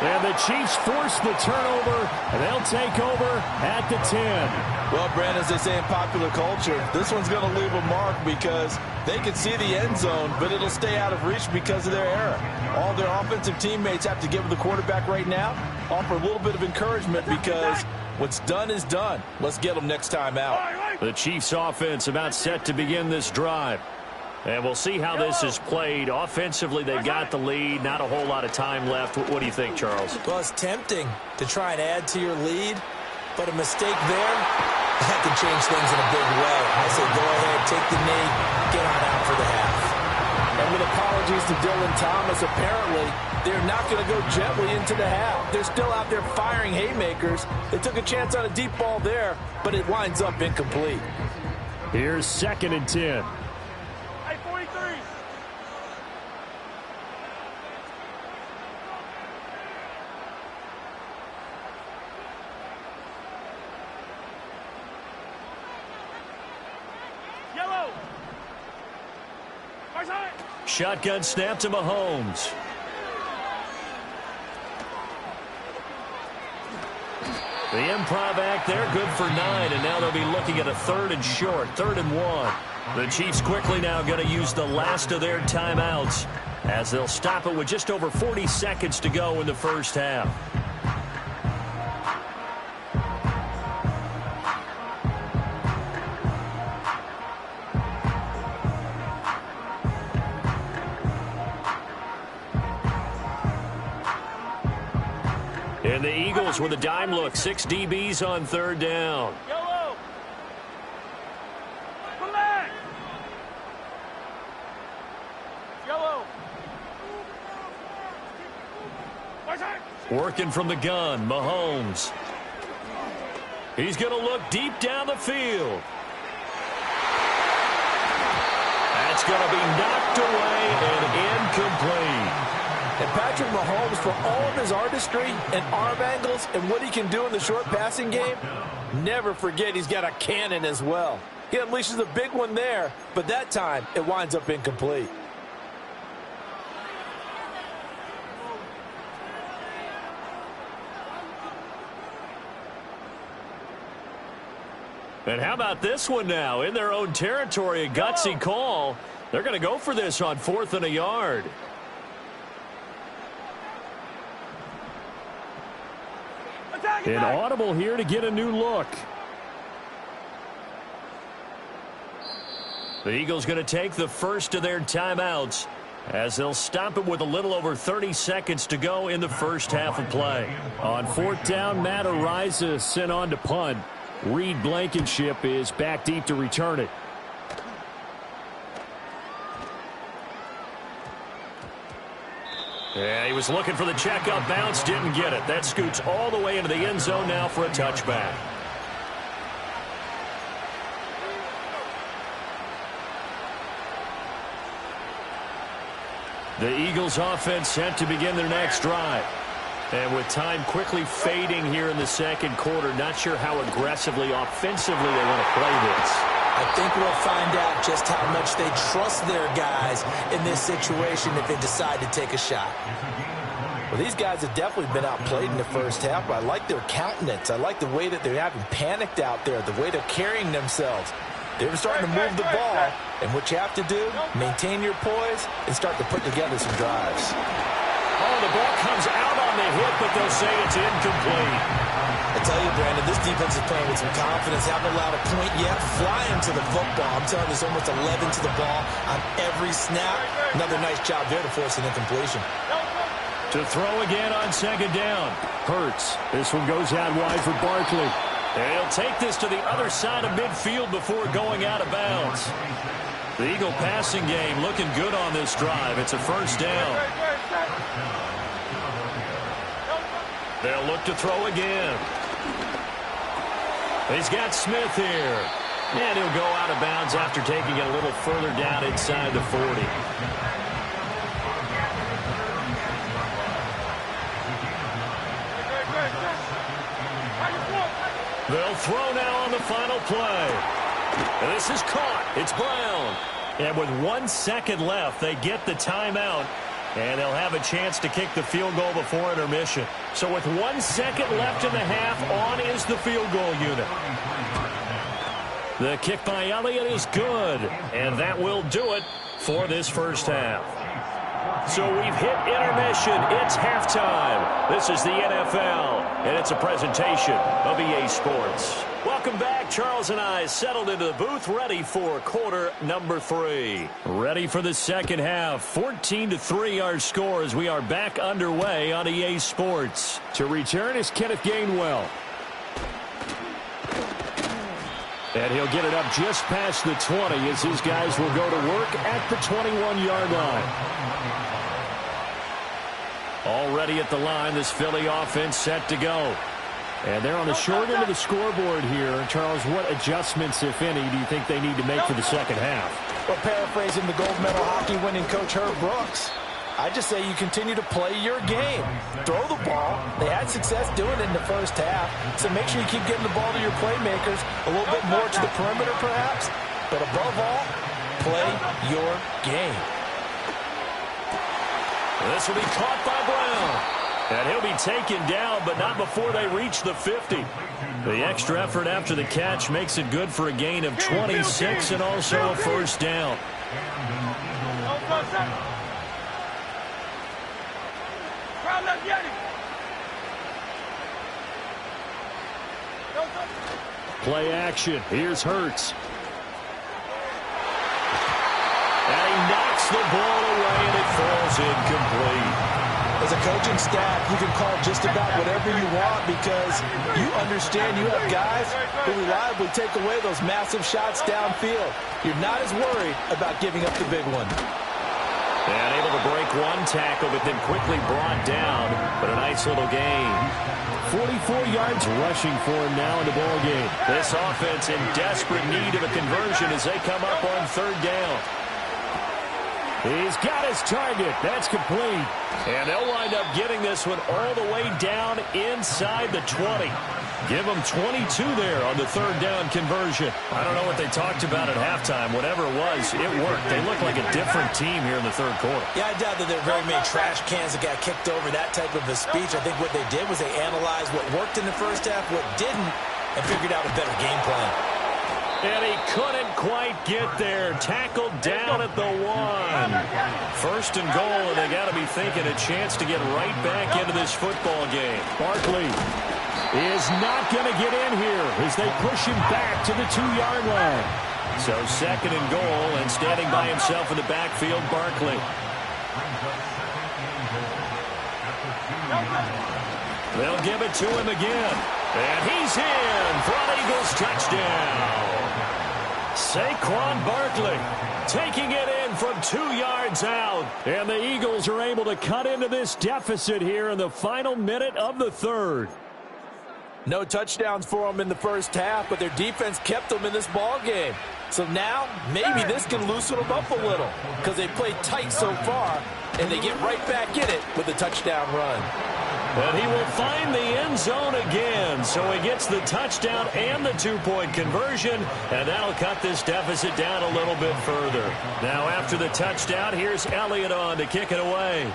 And the Chiefs force the turnover, and they'll take over at the 10. Well, Brandon, as they say in popular culture, this one's going to leave a mark because they can see the end zone, but it'll stay out of reach because of their error. All their offensive teammates have to give the quarterback right now, offer a little bit of encouragement because what's done is done. Let's get them next time out. The Chiefs offense about set to begin this drive. And we'll see how this is played. Offensively, they've got the lead. Not a whole lot of time left. What do you think, Charles? Well, it's tempting to try and add to your lead, but a mistake there, that can change things in a big way. I say go ahead, take the knee, get on out for the half. And with apologies to Dylan Thomas, apparently they're not going to go gently into the half. They're still out there firing haymakers. They took a chance on a deep ball there, but it winds up incomplete. Here's second and 10. Shotgun snap to Mahomes. The improv act there, good for 9, and now they'll be looking at a 3rd and short, 3rd and 1. The Chiefs quickly now going to use the last of their timeouts as they'll stop it with just over 40 seconds to go in the first half. And the Eagles with a dime look, 6 DBs on 3rd down. Yellow. Relax. Yellow. Working from the gun, Mahomes. He's going to look deep down the field. That's going to be knocked away and incomplete. And Patrick Mahomes, for all of his artistry and arm angles and what he can do in the short passing game, never forget he's got a cannon as well. He unleashes a big one there, but that time it winds up incomplete. And how about this one now? In their own territory, a gutsy call. They're going to go for this on 4th and a yard. An audible here to get a new look. The Eagles going to take the first of their timeouts as they'll stop it with a little over 30 seconds to go in the first half of play. On 4th down, Matt Araiza sent on to punt. Reed Blankenship is back deep to return it. Yeah, he was looking for the check-up bounce, didn't get it. That scoots all the way into the end zone now for a touchback. The Eagles offense set to begin their next drive. And with time quickly fading here in the second quarter, not sure how aggressively, offensively they want to play this. I think we'll find out just how much they trust their guys in this situation if they decide to take a shot. Well, these guys have definitely been outplayed in the first half, but I like their countenance. I like the way that they're having panicked out there, the way they're carrying themselves. They're starting to move the ball, and what you have to do, maintain your poise and start to put together some drives. Oh, the ball comes out on the hit, but they'll say it's incomplete. I tell you, Brandon, this defense is playing with some confidence. Haven't allowed a point yet. Flying to the football. I'm telling you, there's almost 11 to the ball on every snap. Another nice job there to force an incompletion. To throw again on 2nd down. Hurts. This one goes out wide for Barkley. And he'll take this to the other side of midfield before going out of bounds. The Eagle passing game looking good on this drive. It's a first down. They'll look to throw again. He's got Smith here. And he'll go out of bounds after taking it a little further down inside the 40. They'll throw now on the final play. And this is caught. It's Brown. And with 1 second left, they get the timeout. And they'll have a chance to kick the field goal before intermission. So with 1 second left in the half, on is the field goal unit. The kick by Elliott is good. And that will do it for this first half. So we've hit intermission. It's halftime. This is the NFL, and it's a presentation of EA Sports. Welcome back. Charles and I settled into the booth, ready for quarter number 3. Ready for the second half. 14-3 our score as we are back underway on EA Sports. To return is Kenneth Gainwell. And he'll get it up just past the 20 as his guys will go to work at the 21-yard line. Already at the line, this Philly offense set to go. And they're on the short end of the scoreboard here. Charles, what adjustments, if any, do you think they need to make for the second half? Well, paraphrasing the gold medal hockey winning coach Herb Brooks, I just say you continue to play your game. Throw the ball. They had success doing it in the first half, so make sure you keep getting the ball to your playmakers, a little bit more to the perimeter perhaps, but above all, play your game. This will be caught by Brown. And he'll be taken down, but not before they reach the 50. The extra effort after the catch makes it good for a gain of 26 and also a first down. Play action. Here's Hurts. And he knocks the ball away, and it falls incomplete. As a coaching staff, you can call just about whatever you want because you understand you have guys who reliably take away those massive shots downfield. You're not as worried about giving up the big one. And able to break one tackle, but then quickly brought down. But a nice little gain. 44 yards rushing for him now in the ball game. This offense in desperate need of a conversion as they come up on third down. He's got his target. That's complete. And they'll wind up getting this one all the way down inside the 20. Give them 22 there on the third down conversion. I don't know what they talked about at halftime. Whatever it was, it worked. They look like a different team here in the third quarter. Yeah, I doubt that there are very many trash cans that got kicked over, that type of a speech. I think what they did was they analyzed what worked in the first half, what didn't, and figured out a better game plan. And he couldn't quite get there. Tackled down at the 1. First and goal, and they got to be thinking a chance to get right back into this football game. Barkley is not going to get in here as they push him back to the 2-yard line. So second and goal, and standing by himself in the backfield, Barkley. They'll give it to him again. And he's in for an Eagles touchdown. Saquon Barkley taking it in from 2 yards out. And the Eagles are able to cut into this deficit here in the final minute of the third. No touchdowns for them in the first half, but their defense kept them in this ball game. So now, maybe this can loosen them up a little because they played tight so far, and they get right back in it with a touchdown run. And he will find the end zone again, so he gets the touchdown and the 2-point conversion, and that'll cut this deficit down a little bit further. Now after the touchdown, here's Elliott on to kick it away.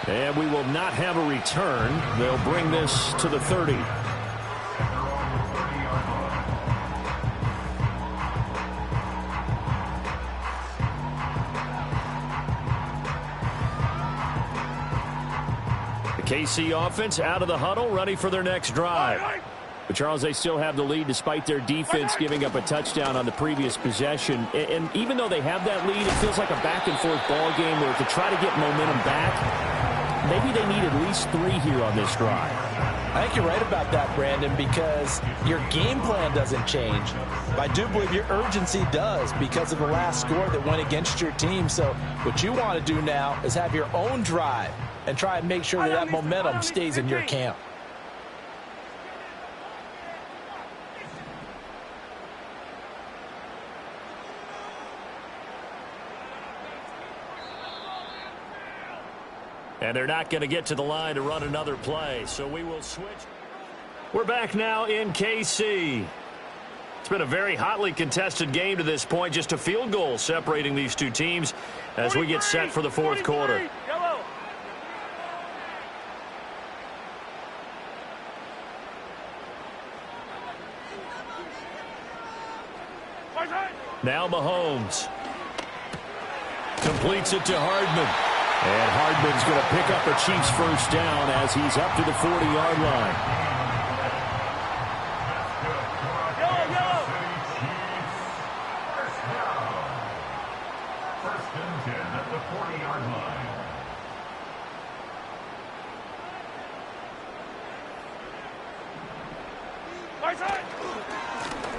And we will not have a return. They'll bring this to the 30. KC offense out of the huddle, ready for their next drive. But, Charles, they still have the lead despite their defense giving up a touchdown on the previous possession. And even though they have that lead, it feels like a back-and-forth ball game where to try to get momentum back, maybe they need at least 3 here on this drive. I think you're right about that, Brandon, because your game plan doesn't change. But I do believe your urgency does because of the last score that went against your team. So what you want to do now is have your own drive and try and make sure that that momentum stays in your camp. And they're not going to get to the line to run another play, so we will switch. We're back now in KC. It's been a very hotly contested game to this point, just a field goal separating these two teams as we get set for the fourth quarter. Now Mahomes completes it to Hardman. And Hardman's going to pick up a Chiefs first down as he's up to the 40-yard line. First and 10 at the 40-yard line.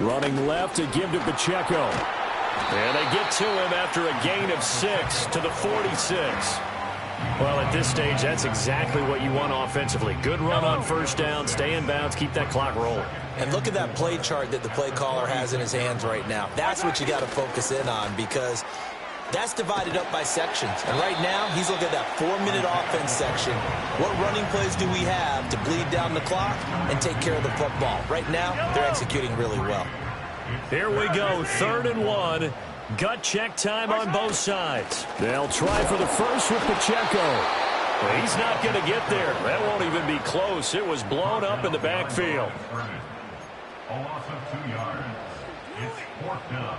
Running left to give to Pacheco. And they get to him after a gain of 6 to the 46. Well, at this stage, that's exactly what you want offensively. Good run on first down, stay in bounds, keep that clock rolling. And look at that play chart that the play caller has in his hands right now. That's what you got to focus in on because that's divided up by sections. And right now, he's looking at that 4-minute offense section. What running plays do we have to bleed down the clock and take care of the football? Right now, they're executing really well. Here we go, 3rd and 1. Gut check time on both sides. They'll try for the first with Pacheco. He's not going to get there. That won't even be close. It was blown up in the backfield. A loss of 2 yards. It's 4th down.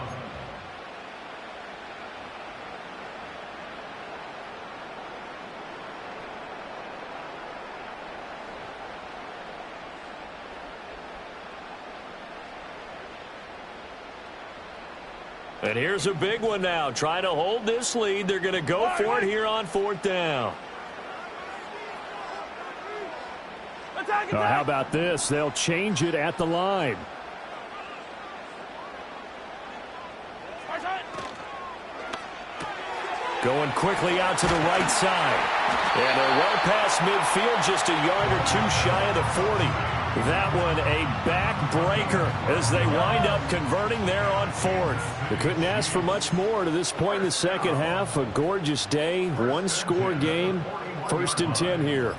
And here's a big one now. Trying to hold this lead. They're going to go for it here on 4th down. How about this? They'll change it at the line. Going quickly out to the right side. And they're well past midfield, just a yard or two shy of the 40. That one a backbreaker as they wind up converting there on 4th. They couldn't ask for much more to this point in the second half. A gorgeous day, one-score game. 1st and 10 here.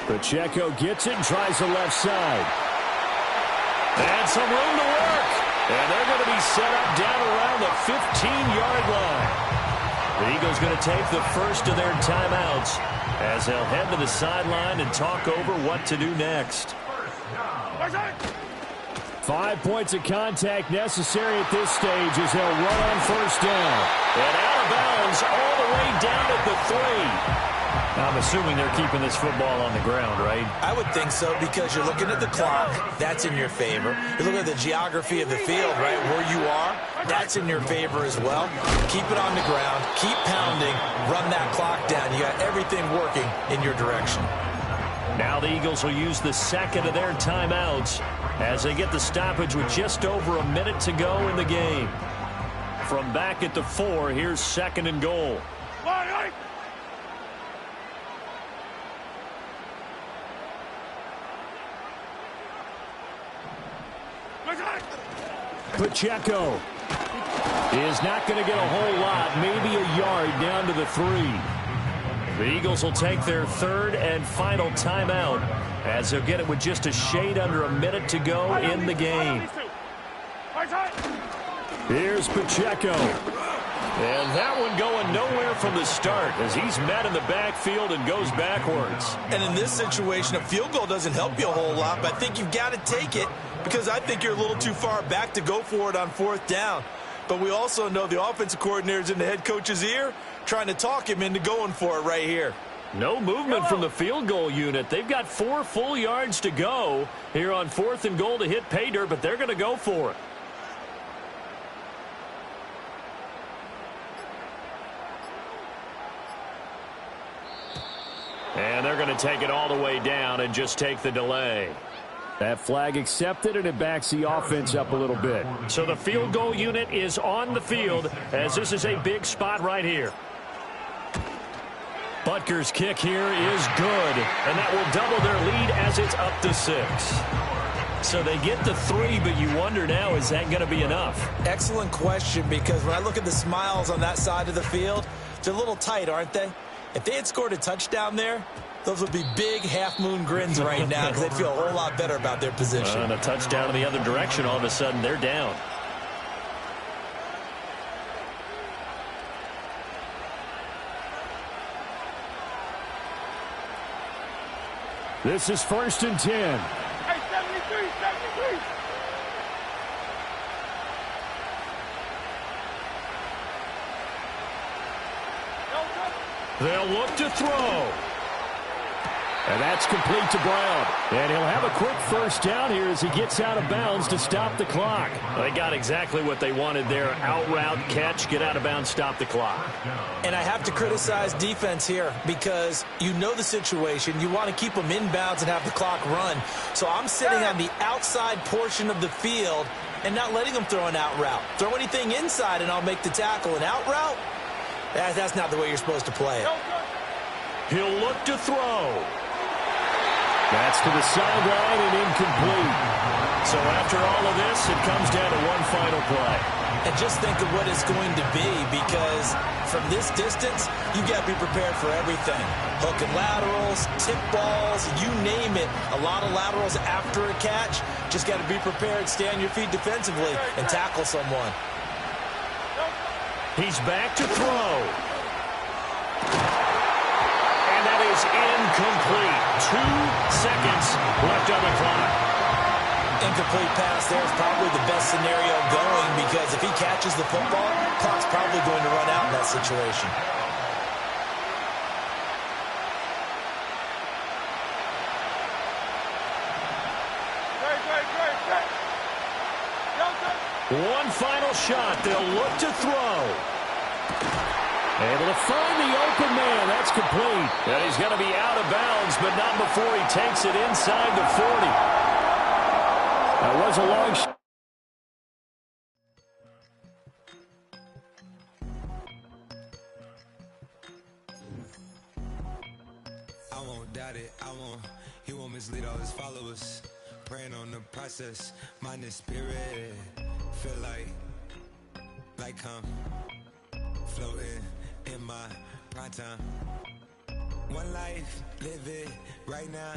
Pacheco gets it and tries the left side. And some room to work. And they're going to be set up down around the 15-yard line. The Eagles going to take the first of their timeouts as they'll head to the sideline and talk over what to do next. 5 points of contact necessary at this stage as they'll run on 1st down. And out of bounds all the way down at the 3. I'm assuming they're keeping this football on the ground, right? I would think so because you're looking at the clock. That's in your favor. You're looking at the geography of the field, right, where you are. That's in your favor as well. Keep it on the ground. Keep pounding. Run that clock down. You got everything working in your direction. Now the Eagles will use the second of their timeouts as they get the stoppage with just over a minute to go in the game. From back at the 4, here's 2nd and goal. Pacheco is not going to get a whole lot, maybe a yard down to the 3. The Eagles will take their 3rd and final timeout as they'll get it with just a shade under a minute to go in the game. Here's Pacheco. And that one going nowhere from the start as he's met in the backfield and goes backwards. And in this situation, a field goal doesn't help you a whole lot, but I think you've got to take it because I think you're a little too far back to go for it on 4th down. But we also know the offensive coordinator's in the head coach's ear trying to talk him into going for it right here. No movement from the field goal unit. They've got 4 full yards to go here on 4th and goal to hit pay dirt, but they're going to go for it. And they're going to take it all the way down and just take the delay. That flag accepted, and it backs the offense up a little bit. So the field goal unit is on the field as this is a big spot right here. Butker's kick here is good, and that will double their lead as it's up to 6. So they get the 3, but you wonder now, is that going to be enough? Excellent question, because when I look at the smiles on that side of the field, they're a little tight, aren't they? If they had scored a touchdown there, those would be big half-moon grins right now because they'd feel a whole lot better about their position. And a touchdown in the other direction, all of a sudden they're down. This is 1st and 10. Hey, 73, 73. They'll look to throw. And that's complete to Brown. And he'll have a quick 1st down here as he gets out of bounds to stop the clock. They got exactly what they wanted there. Out route, catch, get out of bounds, stop the clock. And I have to criticize defense here because you know the situation. You want to keep them in bounds and have the clock run. So I'm sitting on the outside portion of the field and not letting them throw an out route. Throw anything inside and I'll make the tackle. An out route? That's not the way you're supposed to play it. He'll look to throw. That's to the sideline and incomplete. So after all of this, it comes down to one final play. And just think of what it's going to be because from this distance, you got to be prepared for everything. Hook and laterals, tip balls, you name it. A lot of laterals after a catch. Just got to be prepared, stay on your feet defensively, and tackle someone. He's back to throw. And that is incomplete. 2 seconds left on the clock. Incomplete pass there is probably the best scenario going, because if he catches the football, clock's probably going to run out in that situation. One final shot. They'll look to throw. Able to find the open man. That's complete. And he's going to be out of bounds, but not before he takes it inside the 40. That was a long shot. I won't doubt it. He won't mislead all his followers. Praying on the process. Mind and spirit. Feel like I'm floating in my prime time. One life, live it right now.